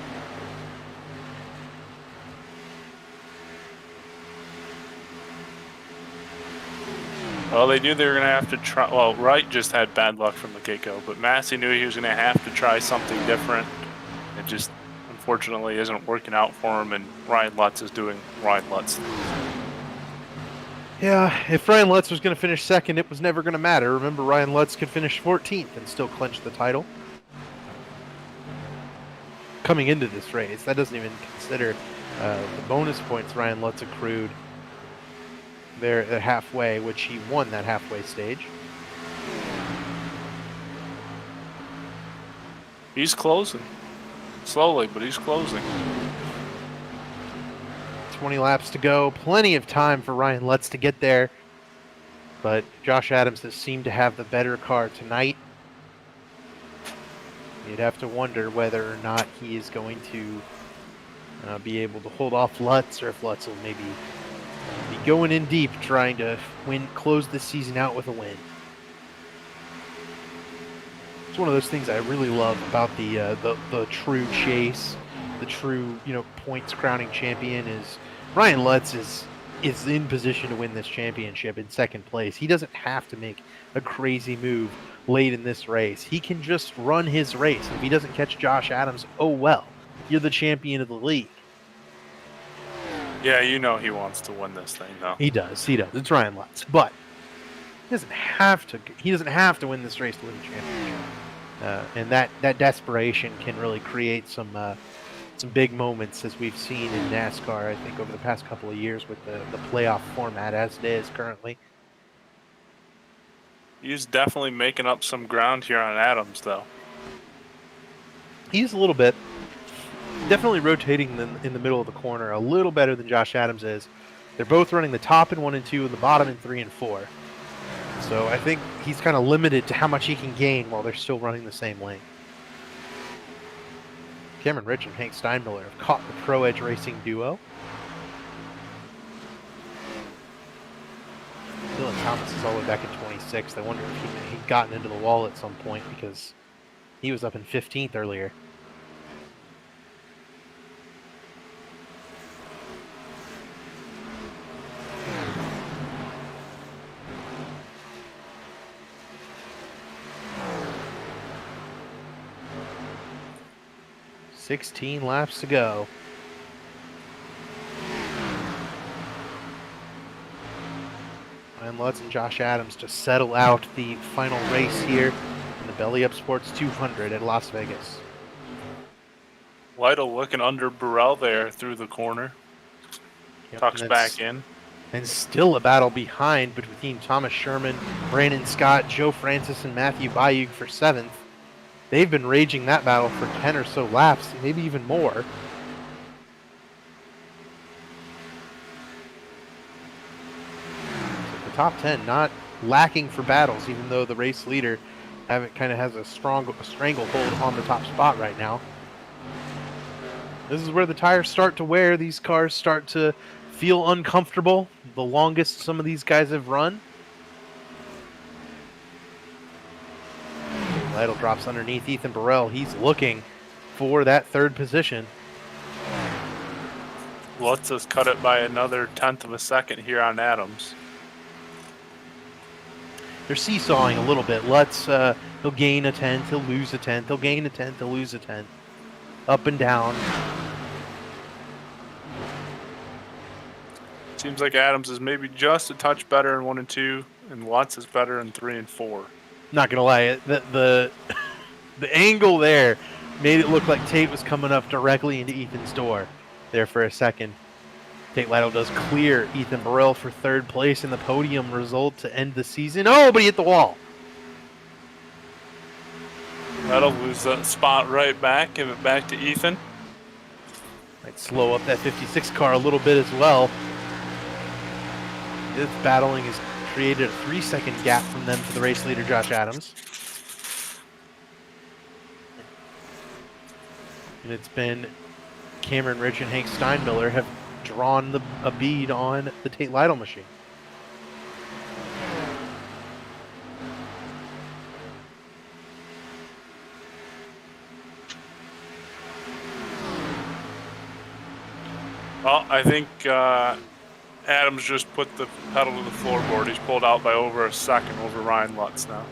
Well, they knew they were going to have to try. Well, Wright just had bad luck from the get-go, but Massey knew he was going to have to try something different. It just, unfortunately, isn't working out for him, and Ryan Lutz is doing Ryan Lutz. Yeah, if Ryan Lutz was going to finish second, it was never going to matter. Remember, Ryan Lutz could finish 14th and still clinch the title. Coming into this race, that doesn't even consider the bonus points Ryan Lutz accrued. They're halfway, which he won that halfway stage. He's closing. Slowly, but he's closing. 20 laps to go. Plenty of time for Ryan Lutz to get there. But Josh Adams has seemed to have the better car tonight. You'd have to wonder whether or not he is going to be able to hold off Lutz, or if Lutz will maybe be going in deep trying to close this season out with a win. It's one of those things I really love about the true chase, the true, points crowning champion is Ryan Lutz is in position to win this championship in second place. He doesn't have to make a crazy move late in this race. He can just run his race. If he doesn't catch Josh Adams, oh well. You're the champion of the league. Yeah, he wants to win this thing, though. He does. It's Ryan Lutz, but he doesn't have to. He doesn't have to win this race to win the championship. And that desperation can really create some big moments, as we've seen in NASCAR. I think over the past couple of years with the playoff format as it is currently. He's definitely making up some ground here on Adams, though. He's a little bit. Definitely rotating in the middle of the corner a little better than Josh Adams is. They're both running the top in 1 and 2 and the bottom in 3 and 4. So I think he's kind of limited to how much he can gain while they're still running the same lane. Cameron Rich and Hank Steinmiller have caught the Pro Edge Racing duo. Dylan Thomas is all the way back in 26th. I wonder if he'd gotten into the wall at some point because he was up in 15th earlier. $16 laps to go. Ryan Lutz and Josh Adams to settle out the final race here in the Belly Up Sports 200 at Las Vegas. Lytle looking under Burrell there through the corner. Yep, Tucks back in. And still a battle behind between Thomas Sherman, Brandon Scott, Joe Francis, and Matthew Bayug for 7th. They've been raging that battle for 10 or so laps, maybe even more. The top 10 not lacking for battles, even though the race leader kind of has a stranglehold on the top spot right now. This is where the tires start to wear. These cars start to feel uncomfortable. The longest some of these guys have run. Lytle drops underneath Ethan Burrell. He's looking for that third position. Lutz has cut it by another 1/10 of a second here on Adams. They're seesawing a little bit. Lutz, he'll gain a 10th, he'll lose a 10th, he'll gain a 10th, he'll lose a 10th. Up and down. Seems like Adams is maybe just a touch better in 1 and 2, and Lutz is better in 3 and 4. Not gonna lie, the angle there made it look like Tate was coming up directly into Ethan's door there for a second. Tate Lytle does clear Ethan Burrell for 3rd place in the podium result to end the season. Oh, but he hit the wall. That'll lose that spot right back. Give it back to Ethan. Might slow up that 56 car a little bit as well. This battling has created a 3-second gap from them to the race leader, Josh Adams. And it's been Cameron Rich and Hank Steinmiller have drawn a bead on the Tate Lytle machine. Well, I think Adams just put the pedal to the floorboard. He's pulled out by over a second over Ryan Lutz now.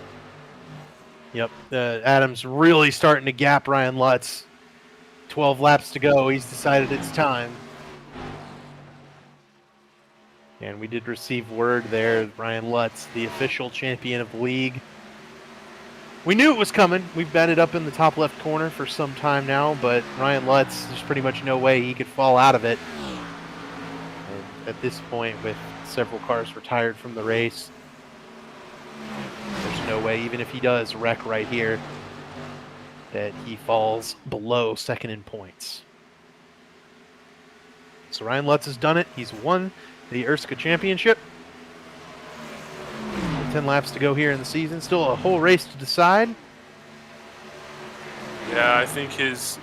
Yep, Adams really starting to gap Ryan Lutz. 12 laps to go. He's decided it's time. And we did receive word there, Ryan Lutz, the official champion of the league. We knew it was coming. We've batted up in the top left corner for some time now, but Ryan Lutz, there's pretty much no way he could fall out of it. And at this point, with several cars retired from the race, there's no way, even if he does wreck right here, that he falls below second in points. So Ryan Lutz has done it. He's won the ERSCA championship. 10 laps to go here in the season. Still a whole race to decide. Yeah, I think his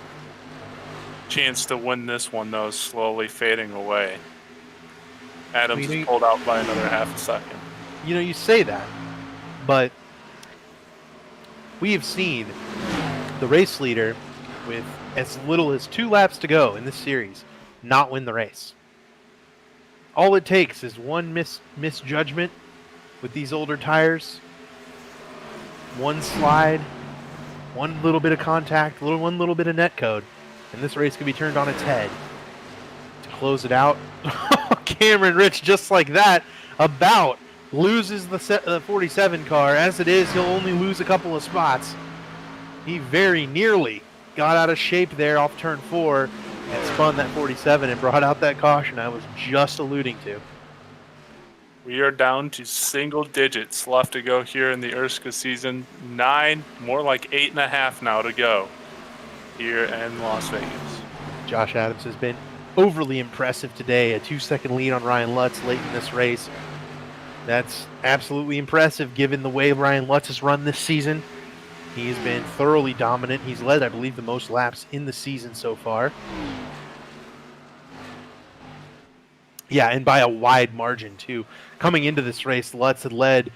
chance to win this one, though, is slowly fading away. Adams is pulled out by another half a second. You know, you say that, but we have seen the race leader with as little as 2 laps to go in this series not win the race. All it takes is one misjudgment with these older tires, one slide, one little bit of contact, one little bit of net code, and this race could be turned on its head. To close it out, Cameron Rich, just like that, about loses the 47 car. As it is, he'll only lose a couple of spots. He very nearly got out of shape there off turn 4 and spun that 47 and brought out that caution I was just alluding to. We are down to single digits left to go here in the ERSCA season. 9, more like 8.5 now to go here in Las Vegas. Josh Adams has been overly impressive today. A 2-second lead on Ryan Lutz late in this race. That's absolutely impressive given the way Ryan Lutz has run this season. He's been thoroughly dominant. He's led, I believe, the most laps in the season so far. Yeah, and by a wide margin, too. Coming into this race, Lutz had led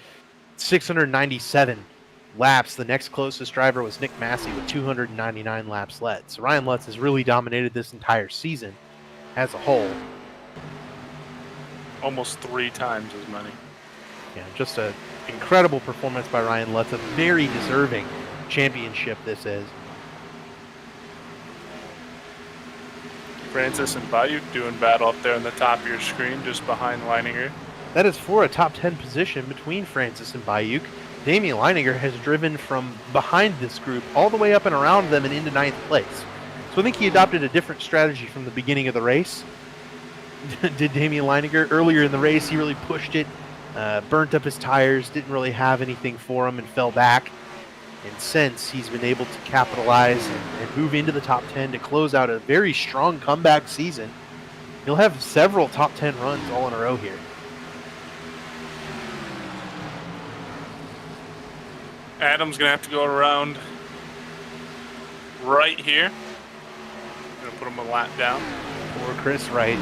697 laps. The next closest driver was Nick Massey with 299 laps led. So Ryan Lutz has really dominated this entire season as a whole. Almost 3 times as many. Yeah, just an incredible performance by Ryan Lutz. A very deserving championship this is. Francis and Bayuk doing battle up there on the top of your screen, just behind Leininger. That is for a top 10 position between Francis and Bayuk. Damian Leininger has driven from behind this group all the way up and around them and into 9th place. So I think he adopted a different strategy from the beginning of the race. Did Damian Leininger earlier in the race? He really pushed it, burnt up his tires, didn't really have anything for him and fell back. And since he's been able to capitalize and move into the top 10 to close out a very strong comeback season, he'll have several top 10 runs all in a row here. Adam's going to have to go around right here. Going to put him a lap down. For Chris Wright,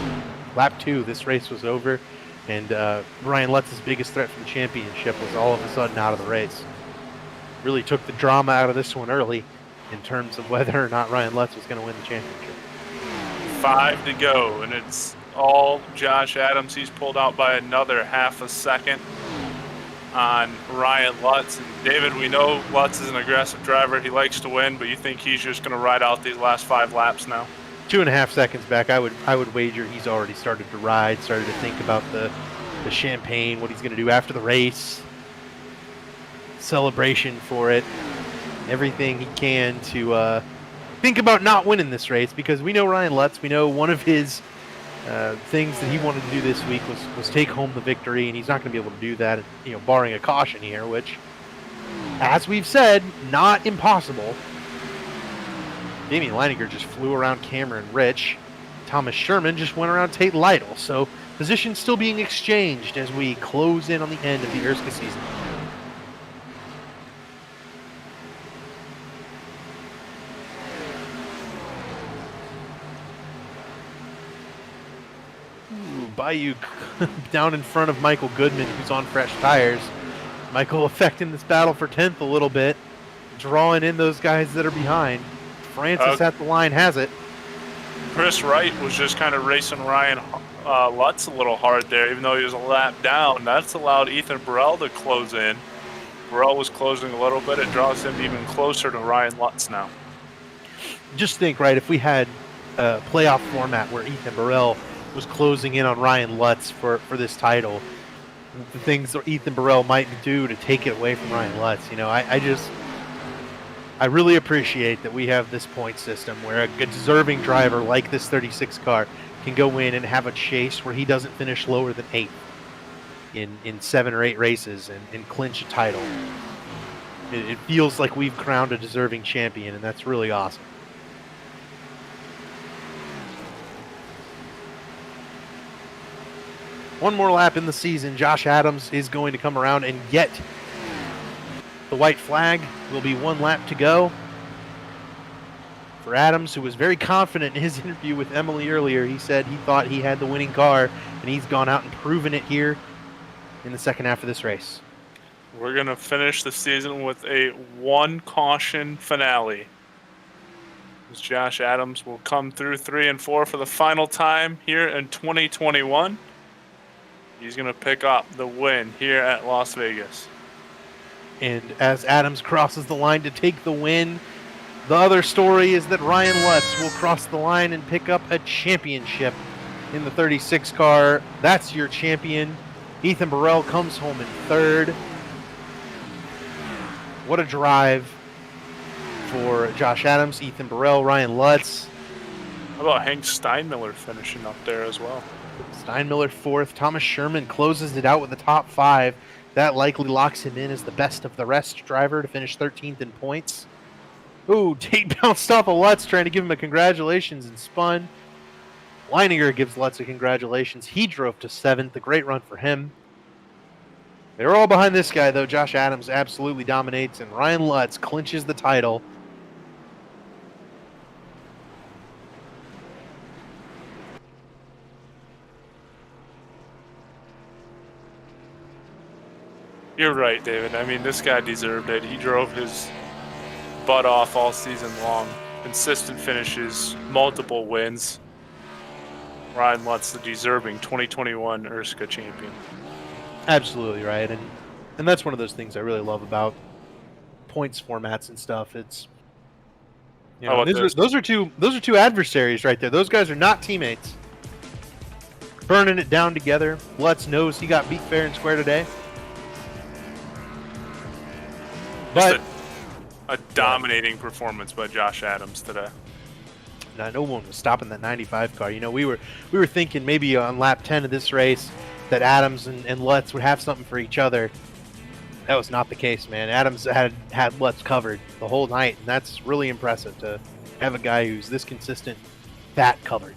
lap 2, this race was over, and Ryan Lutz's biggest threat for the championship was all of a sudden out of the race. Really took the drama out of this one early in terms of whether or not Ryan Lutz was going to win the championship. 5 to go, and it's all Josh Adams. He's pulled out by another half a second on Ryan Lutz. And David, we know Lutz is an aggressive driver. He likes to win, but you think he's just going to ride out these last 5 laps now? 2.5 seconds back, I would wager he's already started to ride, started to think about the champagne, what he's going to do after the race. Celebration for it, everything he can to think about not winning this race, because we know Ryan Lutz, we know one of his things that he wanted to do this week was take home the victory, and he's not going to be able to do that, you know, barring a caution here, which, as we've said, not impossible. Damian Leininger just flew around Cameron Rich. Thomas Sherman just went around Tate Lytle, so positions still being exchanged as we close in on the end of the ERSCA season. Bayuk down in front of Michael Goodman, who's on fresh tires. Michael affecting this battle for 10th a little bit, drawing in those guys that are behind. Francis at the line has it. Chris Wright was just kind of racing Ryan Lutz a little hard there, even though he was a lap down. That's allowed Ethan Burrell to close in. Burrell was closing a little bit. It draws him even closer to Ryan Lutz now. Just think, right, if we had a playoff format where Ethan Burrell was closing in on Ryan Lutz for this title, the things that Ethan Burrell might do to take it away from Ryan Lutz. You know, I really appreciate that we have this point system where a deserving driver like this 36 car can go in and have a chase where he doesn't finish lower than 8th in 7 or 8 races and clinch a title. It feels like we've crowned a deserving champion, and that's really awesome. One more lap in the season. Josh Adams is going to come around and get the white flag. Will be 1 lap to go for Adams, who was very confident in his interview with Emily earlier. He said he thought he had the winning car, and he's gone out and proven it here in the second half of this race. We're going to finish the season with a 1 caution finale. As Josh Adams will come through 3 and 4 for the final time here in 2021. He's going to pick up the win here at Las Vegas. And as Adams crosses the line to take the win, the other story is that Ryan Lutz will cross the line and pick up a championship in the 36 car. That's your champion. Ethan Burrell comes home in 3rd. What a drive for Josh Adams, Ethan Burrell, Ryan Lutz. How about Hank Steinmiller finishing up there as well? Steinmiller 4th. Thomas Sherman closes it out with the top 5. That likely locks him in as the best of the rest driver to finish 13th in points. Ooh, Tate bounced off of Lutz trying to give him a congratulations and spun. Leininger gives Lutz a congratulations. He drove to 7th. A great run for him. They were all behind this guy, though. Josh Adams absolutely dominates, and Ryan Lutz clinches the title. You're right, David. I mean, this guy deserved it. He drove his butt off all season long. Consistent finishes, multiple wins. Ryan Lutz, the deserving 2021 ERSCA champion. Absolutely right, and that's one of those things I really love about points formats and stuff. It's, you know, those are two adversaries right there. Those guys are not teammates. Burning it down together. Lutz knows he got beat fair and square today. But a dominating performance by Josh Adams today. No one was stopping that 95 car. You know, we were thinking maybe on lap 10 of this race that Adams and Lutz would have something for each other. That was not the case, man. Adams had Lutz covered the whole night, and that's really impressive to have a guy who's this consistent that covered.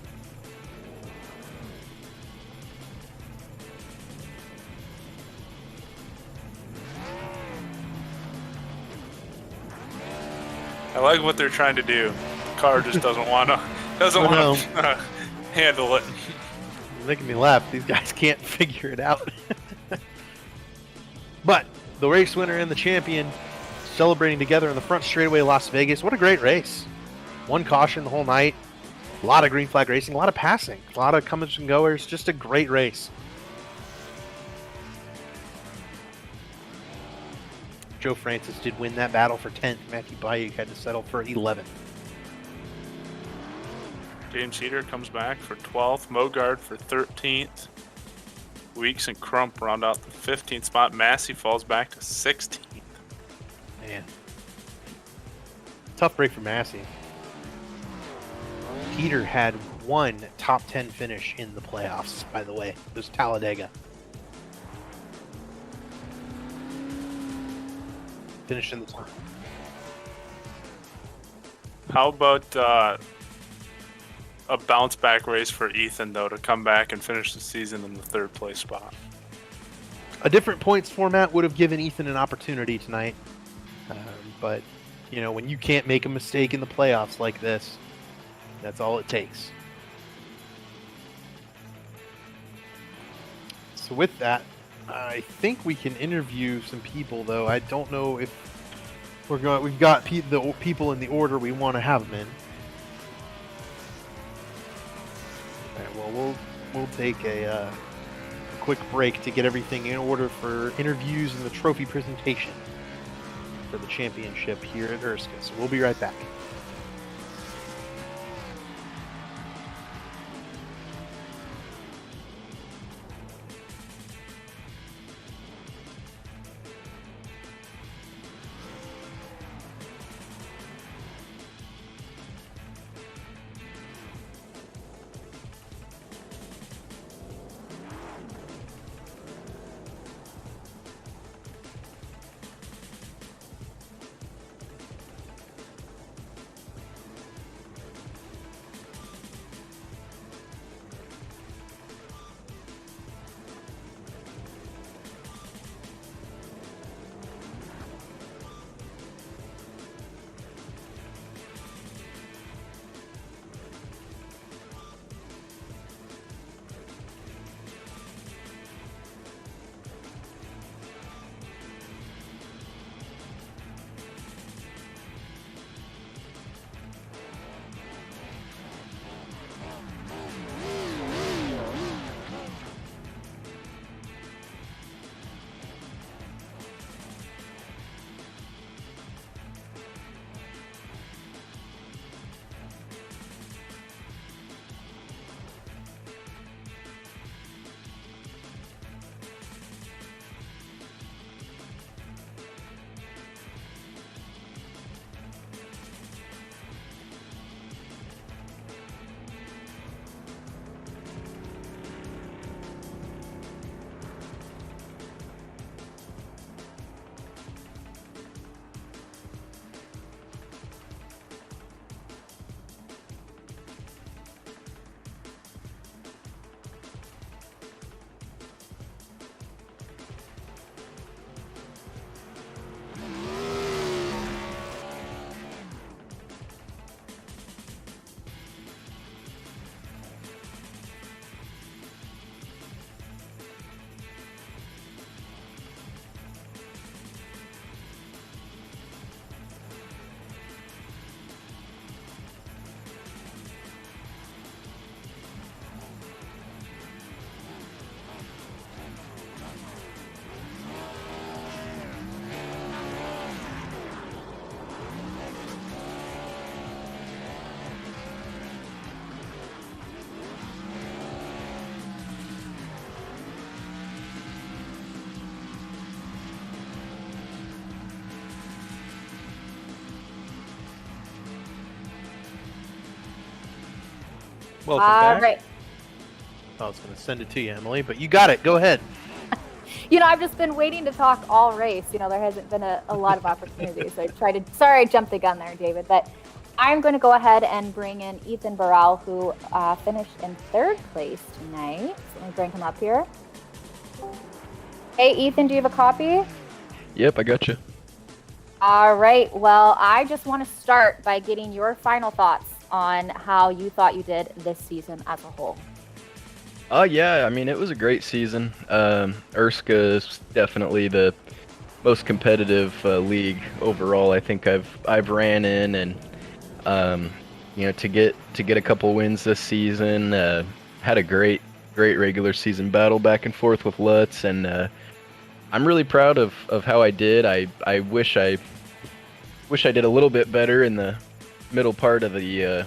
I like what they're trying to do. The car just doesn't want to handle it. You're making me laugh. These guys can't figure it out. But the race winner and the champion celebrating together in the front straightaway of Las Vegas. What a great race. 1 caution the whole night. A lot of green flag racing, a lot of passing, a lot of comers and goers. Just a great race. Joe Francis did win that battle for 10th. Matthew Bayuk had to settle for 11th. James Heater comes back for 12th. Mogard for 13th. Weeks and Crump round out the 15th spot. Massey falls back to 16th. Man. Tough break for Massey. Heater had 1 top 10 finish in the playoffs, by the way. It was Talladega. Finished in the top. How about a bounce back race for Ethan, though, to come back and finish the season in the 3rd place spot? A different points format would have given Ethan an opportunity tonight. But, you know, when you can't make a mistake in the playoffs like this, that's all it takes. So with that, I think we can interview some people, though. I don't know if we've got the people in the order we want to have them in. right. Well, we'll take a quick break to get everything in order for interviews and the trophy presentation for the championship here at ERSCA. So we'll be right back. Welcome back. Right. I was going to send it to you, Emily, but you got it. Go ahead. I've just been waiting to talk all race. There hasn't been a lot of opportunities. Sorry I jumped the gun there, David, but I'm going to go ahead and bring in Ethan Burrell, who finished in 3rd place tonight. So let me bring him up here. Hey, Ethan, do you have a copy? Yep, I got you. All right. Well, I just want to start by getting your final thoughts on how you thought you did this season as a whole. Yeah, I mean, it was a great season. ERSCA is definitely the most competitive league overall. I think I've ran in, and to get a couple wins this season. Had a great regular season battle back and forth with Lutz, and I'm really proud of how I did. I wish I did a little bit better in the middle part of the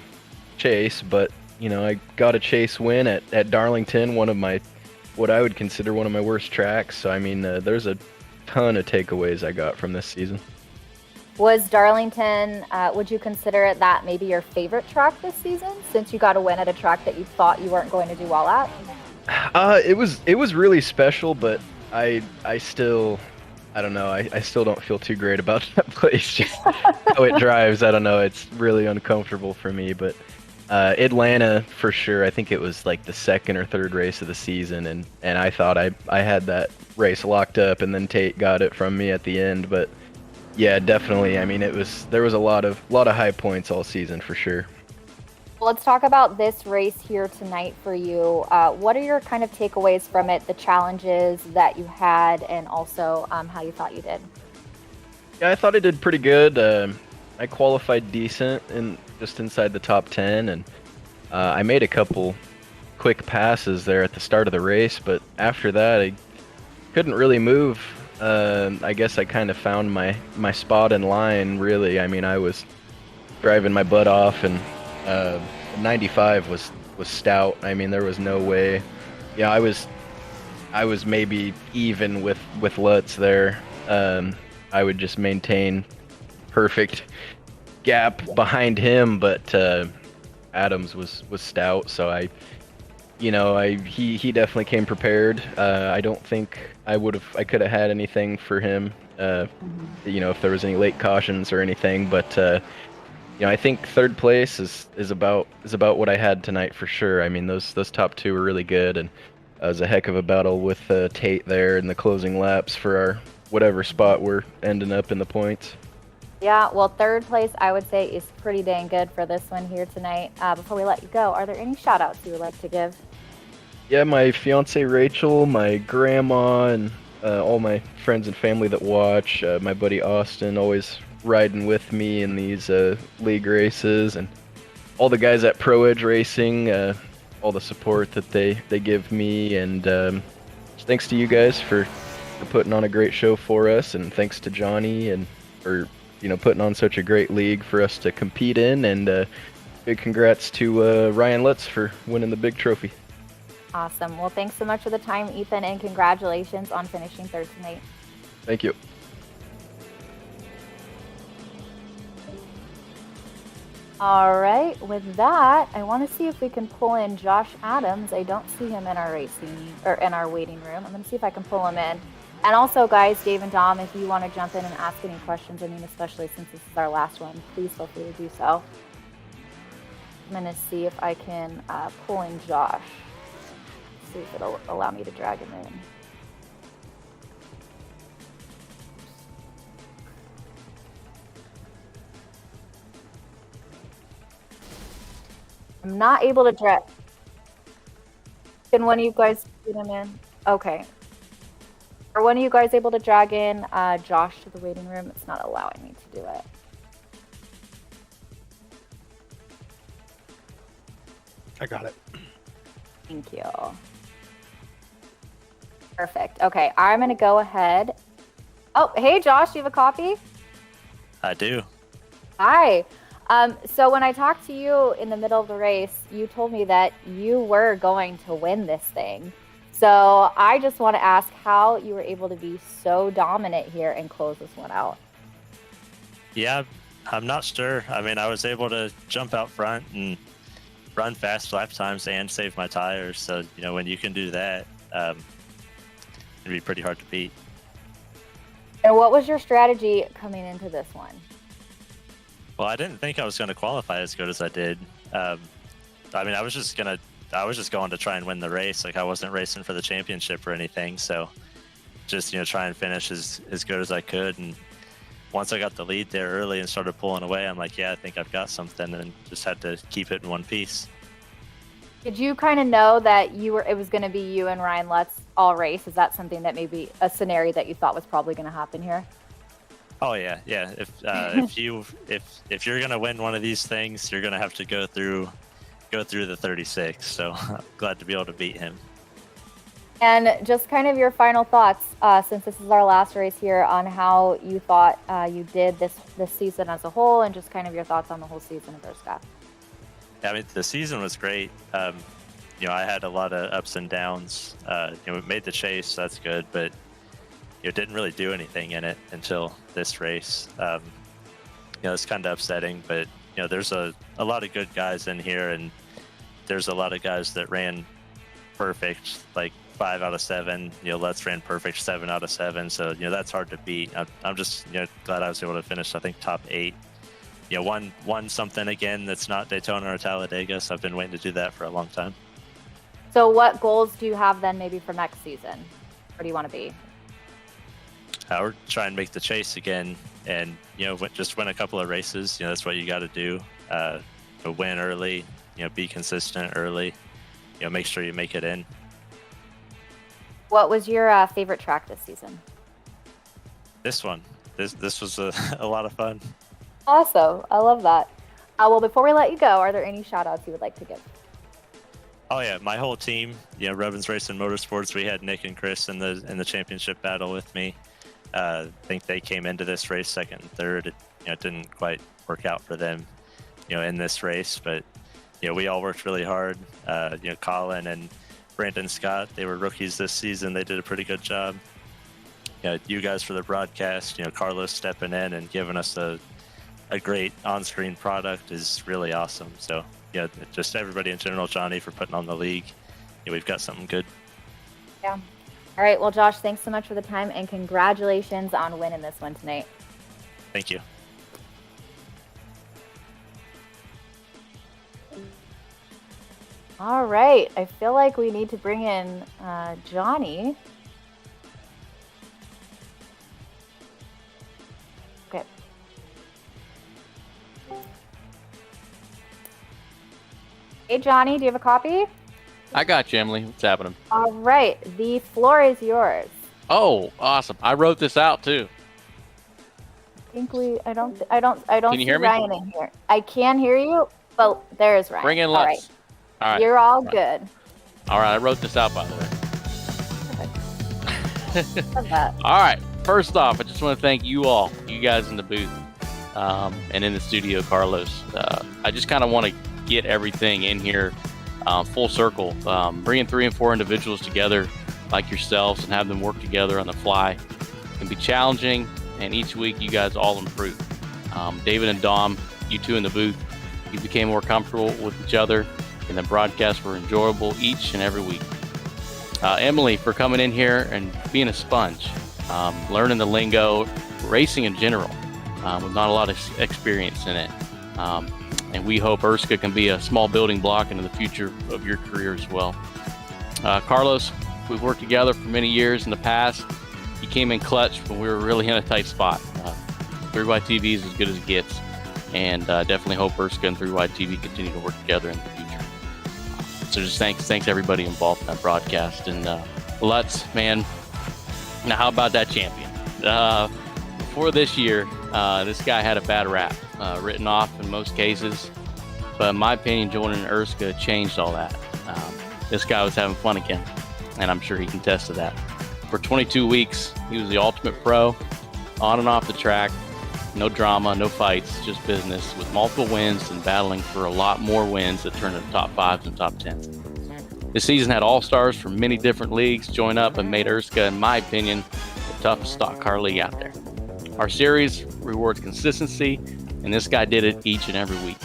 chase, but I got a chase win at Darlington, what I would consider one of my worst tracks. So I mean, there's a ton of takeaways I got from this season. Was Darlington, would you consider it that maybe your favorite track this season, since you got a win at a track that you thought you weren't going to do well at? It was really special, but I still don't know. I still don't feel too great about that place. Just how it drives, I don't know. It's really uncomfortable for me. But Atlanta, for sure. I think it was like the 2nd or 3rd race of the season, and I thought I had that race locked up, and then Tate got it from me at the end. But yeah, definitely. I mean, there was a lot of high points all season for sure. Let's talk about this race here tonight for you. What are your kind of takeaways from it, the challenges that you had, and also how you thought you did? Yeah, I thought I did pretty good. I qualified decent, just inside the top 10, and I made a couple quick passes there at the start of the race, but after that I couldn't really move. I guess I kind of found my spot in line, really. I mean, I was driving my butt off, and 95 was stout. I mean, there was no way. Yeah, I was maybe even with Lutz there. I would just maintain perfect gap behind him, but Adams was stout, so he definitely came prepared. I don't think I could have had anything for him, if there was any late cautions or anything, but I think third place is about what I had tonight for sure. I mean, those top two were really good, and it was a heck of a battle with Tate there in the closing laps for our whatever spot we're ending up in the points. Yeah, well, third place, I would say, is pretty dang good for this one here tonight. Before we let you go, are there any shout-outs you would like to give? Yeah, my fiance Rachel, my grandma, and all my friends and family that watch. My buddy Austin, always riding with me in these league races, and all the guys at Pro Edge Racing, all the support that they give me, and thanks to you guys for putting on a great show for us, and thanks to Johnny and for putting on such a great league for us to compete in, and big congrats to Ryan Lutz for winning the big trophy. Awesome. Well, thanks so much for the time, Ethan, and congratulations on finishing third tonight. Thank you. All right, with that, I want to see if we can pull in Josh Adams. I don't see him in our in our waiting room. I'm going to see if I can pull him in. And also, guys, Dave and Dom, if you want to jump in and ask any questions, I mean, especially since this is our last one, please feel free to do so. I'm going to see if I can pull in Josh. See if it'll allow me to drag him in. I'm not able to drag. Can one of you guys get him in? Okay. Are one of you guys able to drag in Josh to the waiting room? It's not allowing me to do it. I got it. Thank you. Perfect. Okay, I'm going to go ahead. Oh, hey, Josh, do you have a copy? I do. Hi. So when I talked to you in the middle of the race, you told me that you were going to win this thing. So I just want to ask how you were able to be so dominant here and close this one out. Yeah, I'm not sure. I mean, I was able to jump out front and run fast lap times and save my tires. So, when you can do that, it'd be pretty hard to beat. And what was your strategy coming into this one? Well, I didn't think I was going to qualify as good as I did. I mean, I was just going to try and win the race. Like, I wasn't racing for the championship or anything. So just, try and finish as good as I could. And once I got the lead there early and started pulling away, I'm like, yeah, I think I've got something, and just had to keep it in one piece. Did you kind of know that it was going to be you and Ryan Lutz all race? Is that something that maybe a scenario that you thought was probably going to happen here? Oh yeah. If you're gonna win one of these things, you're gonna have to go through the 36. So I'm glad to be able to beat him. And just kind of your final thoughts, since this is our last race here, on how you thought you did this season as a whole, and just kind of your thoughts on the whole season of ERSCA. Yeah, I mean, the season was great. I had a lot of ups and downs. We made the chase, so that's good, but didn't really do anything in it until this race. It's kind of upsetting, but there's a lot of good guys in here, and there's a lot of guys that ran perfect, like 5 out of 7. Let's ran perfect 7 out of 7. So that's hard to beat. I'm just glad I was able to finish, I think, top 8. Won something again that's not Daytona or Talladega. So I've been waiting to do that for a long time. So what goals do you have then, maybe for next season? Where do you want to be? We're trying to make the chase again, and just win a couple of races. That's what you got to do. Win early. Be consistent early. Make sure you make it in. What was your favorite track this season? This one. This was a lot of fun. Awesome. I love that. Well, before we let you go, are there any shout outs you would like to give? Oh yeah, my whole team. You know, Revens Racing Motorsports. We had Nick and Chris in the championship battle with me. I think they came into this race second and third. It didn't quite work out for them, in this race, but we all worked really hard. Colin and Brandon Scott, they were rookies this season. They did a pretty good job. You guys for the broadcast. Carlos stepping in and giving us a great on-screen product is really awesome. So just everybody in general, Johnny, for putting on the league. We've got something good. Yeah. All right. Well, Josh, thanks so much for the time, and congratulations on winning this one tonight. Thank you. All right. I feel like we need to bring in Johnny. Okay. Hey, Johnny, do you have a copy? I got you, Emily. What's happening? All right. The floor is yours. Oh, awesome. I wrote this out too. I don't Can you see hear me? Ryan in here. I can hear you, but there is Ryan. Bring in All Lutz. right. All right. You're all good. All right. I wrote this out, by the way. Love that. All right. First off, I just want to thank you all, you guys in the booth and in the studio, Carlos. I just kind of want to get everything in here full circle. Bringing 3 and 4 individuals together like yourselves and have them work together on the fly can be challenging, and each week you guys all improve. David and Dom, you two in the booth, you became more comfortable with each other, and the broadcasts were enjoyable each and every week. Emily, for coming in here and being a sponge, learning the lingo, racing in general, with not a lot of experience in it. And we hope ERSCA can be a small building block into the future of your career as well. Carlos, we've worked together for many years in the past. You came in clutch when we were really in a tight spot. 3YTV is as good as it gets, and definitely hope ERSCA and 3YTV continue to work together in the future. So just thanks everybody involved in that broadcast. And Lutz, man, now how about that champion? Before this year, this guy had a bad rap, written off in most cases, but in my opinion, joining ERSCA changed all that. This guy was having fun again, and I'm sure he can attest to that. For 22 weeks, he was the ultimate pro, on and off the track, no drama, no fights, just business, with multiple wins and battling for a lot more wins that turned into top 5s and top 10s. This season had all-stars from many different leagues join up and made ERSCA, in my opinion, the toughest stock car league out there. Our series rewards consistency, and this guy did it each and every week.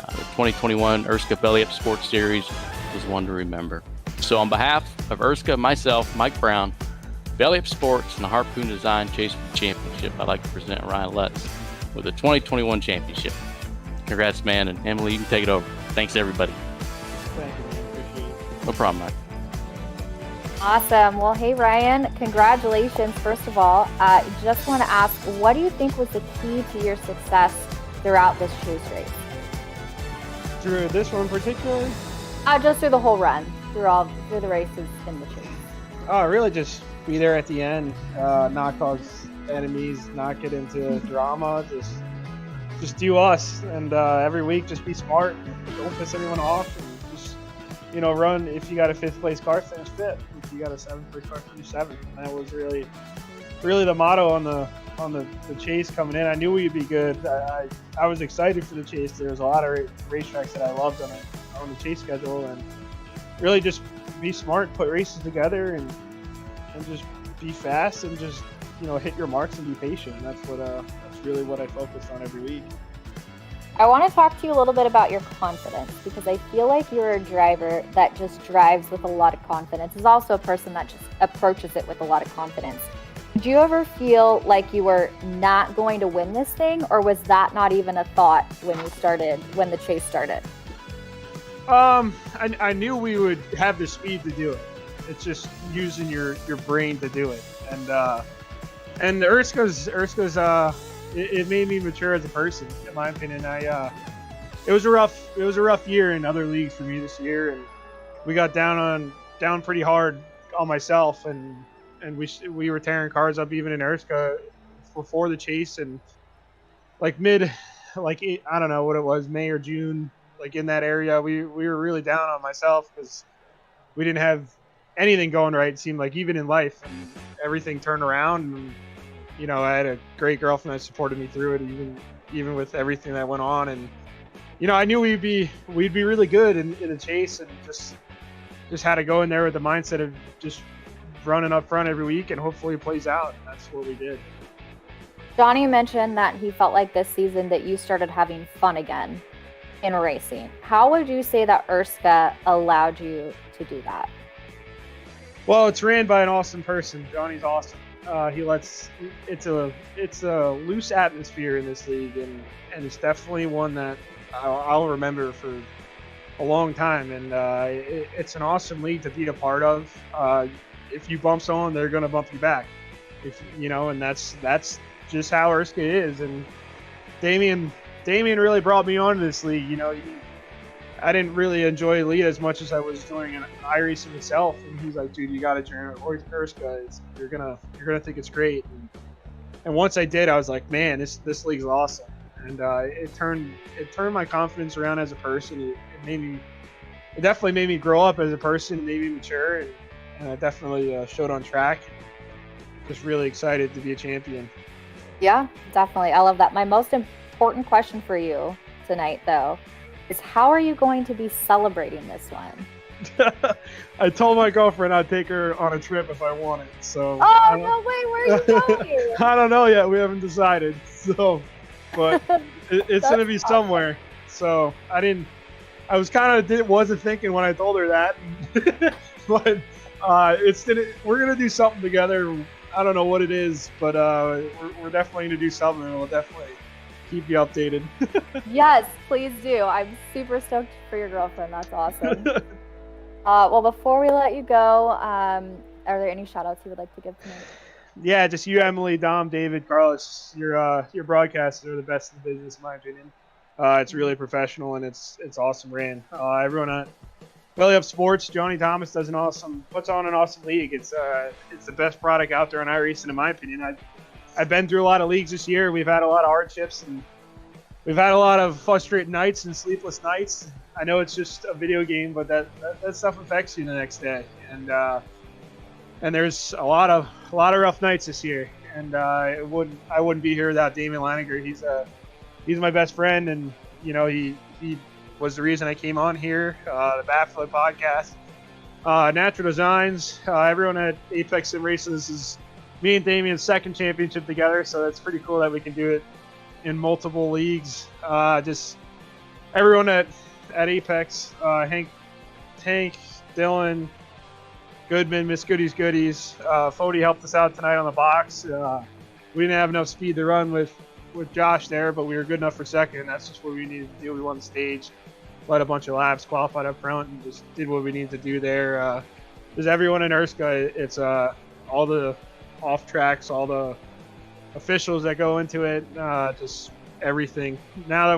The 2021 ERSCA Belly Up Sports Series was one to remember. So on behalf of ERSCA, myself, Mike Brown, Belly Up Sports, and the Harpoon Design Chase Championship, I'd like to present Ryan Lutz with the 2021 championship. Congrats, man, and Emily, you can take it over. Thanks, everybody. Thank you, man. Appreciate it. No problem, Mike. Awesome. Well, hey, Ryan, congratulations, first of all. Just want to ask, what do you think was the key to your success throughout this chase race? Through this one particularly? Just through the whole run, through the races in the chase. Oh, really just be there at the end, not cause enemies, not get into drama, just do us, and every week just be smart, don't piss anyone off, and just run. If you got a 5th place car, finish 5th. If you got a 7th place car, finish 7th. And that was really the motto on the chase coming in. I knew we'd be good. I was excited for the chase. There was a lot of racetracks that I loved on the chase schedule, and really just be smart, put races together, and just be fast, and just hit your marks and be patient. That's really what I focused on every week. I want to talk to you a little bit about your confidence, because I feel like you're a driver that just drives with a lot of confidence. Is also a person that just approaches it with a lot of confidence. Did you ever feel like you were not going to win this thing, or was that not even a thought when the chase started? I knew we would have the speed to do it. It's just using your brain to do it. And ERSCA's it made me mature as a person, in my opinion. It was a rough year in other leagues for me this year, and we got down pretty hard on myself, and we were tearing cars up even in ERSCA before the chase, and I don't know what it was, May or June, like in that area. We were really down on myself because we didn't have anything going right. It seemed like even in life, and everything turned around. And, you know, I had a great girlfriend that supported me through it, even with everything that went on. And you know, I knew we'd be really good in the chase, and just had to go in there with the mindset of just running up front every week, and hopefully it plays out. And that's what we did. Johnny mentioned that he felt like this season that you started having fun again in racing. How would you say that ERSCA allowed you to do that? Well, it's ran by an awesome person. Johnny's awesome. It's a loose atmosphere in this league, and it's definitely one that I'll remember for a long time. And it's an awesome league to be a part of. If you bump someone, they're going to bump you back. And that's just how ERSCA is. And Damien really brought me onto this league. You know, I didn't really enjoy lead as much as I was doing an iRacing myself. And he's like, dude, you got to join ERSCA. You're gonna think it's great. And once I did, I was like, man, this league's awesome. And it turned my confidence around as a person. It definitely made me grow up as a person, made me mature, and it definitely showed on track. Just really excited to be a champion. Yeah, definitely. I love that. My most important question for you tonight, though, is how are you going to be celebrating this one? I told my girlfriend I'd take her on a trip if I wanted. So. Oh, no way! Where are you going? I don't know yet. We haven't decided. So, but it's gonna be somewhere. So I wasn't thinking when I told her that, but we're gonna do something together. I don't know what it is, but we're definitely gonna do something, and we'll definitely keep you updated. Yes, please do. I'm super stoked for your girlfriend. That's awesome. Well, before we let you go, are there any shout outs you would like to give tonight? Yeah, just you, Emily, Dom, David, Carlos. Your broadcasters are the best in the business, in my opinion. It's really professional, and it's awesome ran. Everyone at Belly Up Sports, Johnny Thomas puts on an awesome league. It's the best product out there on iRacing, in my opinion. I've been through a lot of leagues this year. We've had a lot of hardships, and we've had a lot of frustrated nights and sleepless nights. I know it's just a video game, but that stuff affects you the next day. And there's a lot of rough nights this year. And I wouldn't be here without Damien Laniger. He's my best friend, and you know he was the reason I came on here. The Baffler podcast, Natural Designs, everyone at Apex Sim Racing. This is me and Damien's second championship together, so it's pretty cool that we can do it in multiple leagues. Just everyone at Apex, Hank, Dylan, Goodman, Miss Goodies. Fody helped us out tonight on the box. We didn't have enough speed to run with Josh there, but we were good enough for second. That's just what we needed to do. We won the stage, led a bunch of laps, qualified up front, and just did what we needed to do there. There's everyone in ERSCA. It's all the off tracks, all the officials that go into it, just everything. Now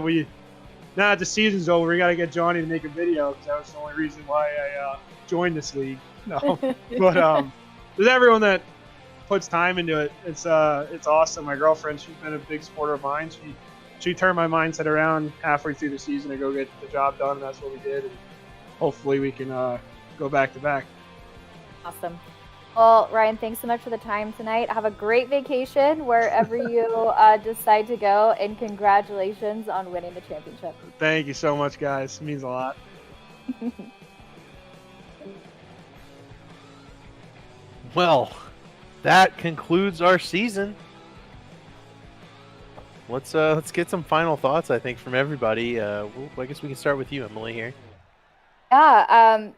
that the season's over, we got to get Johnny to make a video, because that was the only reason why I joined this league. No, but there's everyone that puts time into it. It's awesome. My girlfriend, she's been a big supporter of mine. She turned my mindset around halfway through the season to go get the job done, and that's what we did. And hopefully we can go back to back. Awesome. Well, Ryan, thanks so much for the time tonight. Have a great vacation wherever you decide to go, and congratulations on winning the championship. Thank you so much, guys. It means a lot. Well, that concludes our season. Let's get some final thoughts, I think, from everybody. I guess we can start with you, Emily, here. Yeah,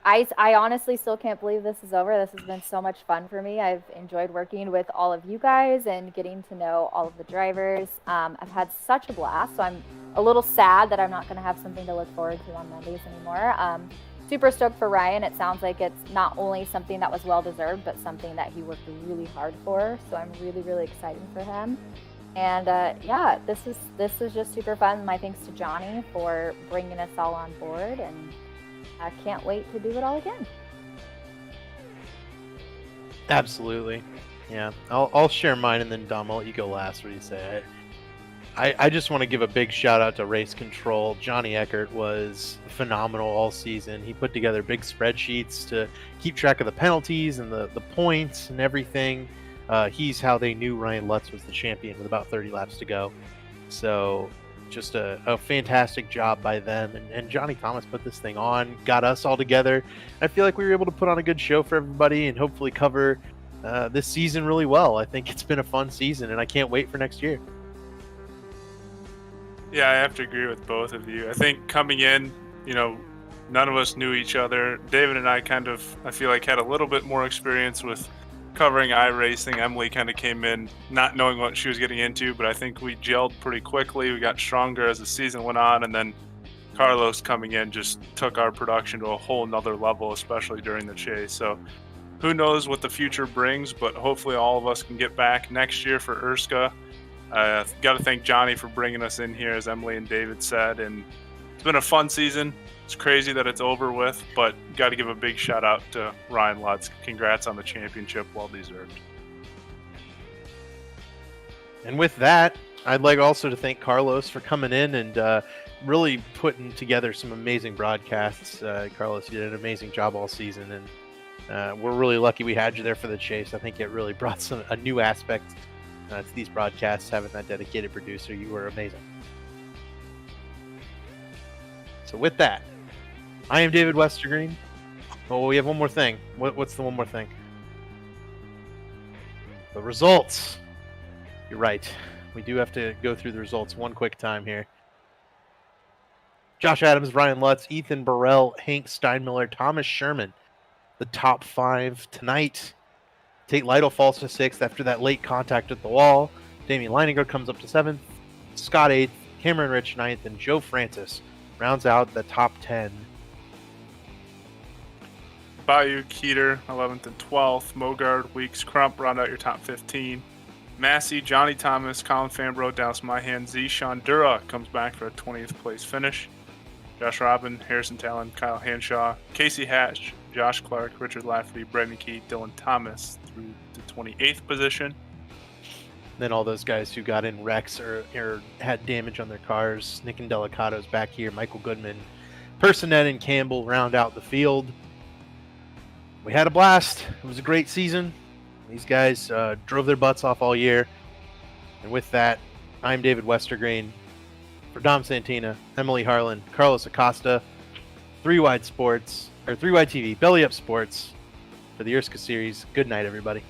I honestly still can't believe this is over. This has been so much fun for me. I've enjoyed working with all of you guys and getting to know all of the drivers. I've had such a blast, so I'm a little sad that I'm not going to have something to look forward to on Mondays anymore. Super stoked for Ryan. It sounds like it's not only something that was well-deserved, but something that he worked really hard for. So I'm really, really excited for him. And yeah, this is just super fun. My thanks to Johnny for bringing us all on board, and I can't wait to do it all again. Absolutely. Yeah, I'll share mine, and then Dom, I'll let you go last. What do you say? I just want to give a big shout out to Race Control. Johnny Eckert was phenomenal all season. He put together big spreadsheets to keep track of the penalties and the points and everything. He's how they knew Ryan Lutz was the champion with about 30 laps to go. So just a fantastic job by them. And Johnny Thomas put this thing on, got us all together. I feel like we were able to put on a good show for everybody and hopefully cover this season really well. I think it's been a fun season, and I can't wait for next year. Yeah, I have to agree with both of you. I think coming in, none of us knew each other. David and I I feel like, had a little bit more experience with covering iRacing. Emily kind of came in not knowing what she was getting into, but I think we gelled pretty quickly. We got stronger as the season went on, and then Carlos coming in just took our production to a whole nother level, especially during the chase. So who knows what the future brings, but hopefully all of us can get back next year for ERSCA. Got to thank Johnny for bringing us in here, as Emily and David said, and it's been a fun season. It's crazy that it's over with, but got to give a big shout out to Ryan Lutz. Congrats on the championship, well deserved. And with that, I'd like also to thank Carlos for coming in and really putting together some amazing broadcasts. Carlos, you did an amazing job all season, and we're really lucky we had you there for the chase. I think it really brought a new aspect to these broadcasts, having that dedicated producer. You were amazing. So with that, I am David Westergreen. Oh, we have one more thing. What's the one more thing? The results. You're right. We do have to go through the results one quick time here. Josh Adams, Ryan Lutz, Ethan Burrell, Hank Steinmiller, Thomas Sherman, the top 5 tonight. Tate Lytle falls to 6th after that late contact at the wall. Damian Leininger comes up to 7th. Scott 8th. Cameron Rich 9th. And Joe Francis rounds out the top 10. Bayou, Keeter, 11th and 12th. Mogard, Weeks, Crump round out your top 15. Massey, Johnny Thomas, Colin Fambro, Dallas Myhan, Z. Sean Dura comes back for a 20th place finish. Josh Robin, Harrison Talon, Kyle Hanshaw, Casey Hatch, Josh Clark, Richard Lafferty, Brandon Key, Dylan Thomas through the 28th position. Then all those guys who got in wrecks or had damage on their cars. Nick and Delicato's back here. Michael Goodman, Personet, and Campbell round out the field. We had a blast. It was a great season. These guys drove their butts off all year. And with that, I'm David Westergreen. For Dom Santina, Emily Harlan, Carlos Acosta, 3 Wide TV, Belly Up Sports for the ERSCA series. Good night, everybody.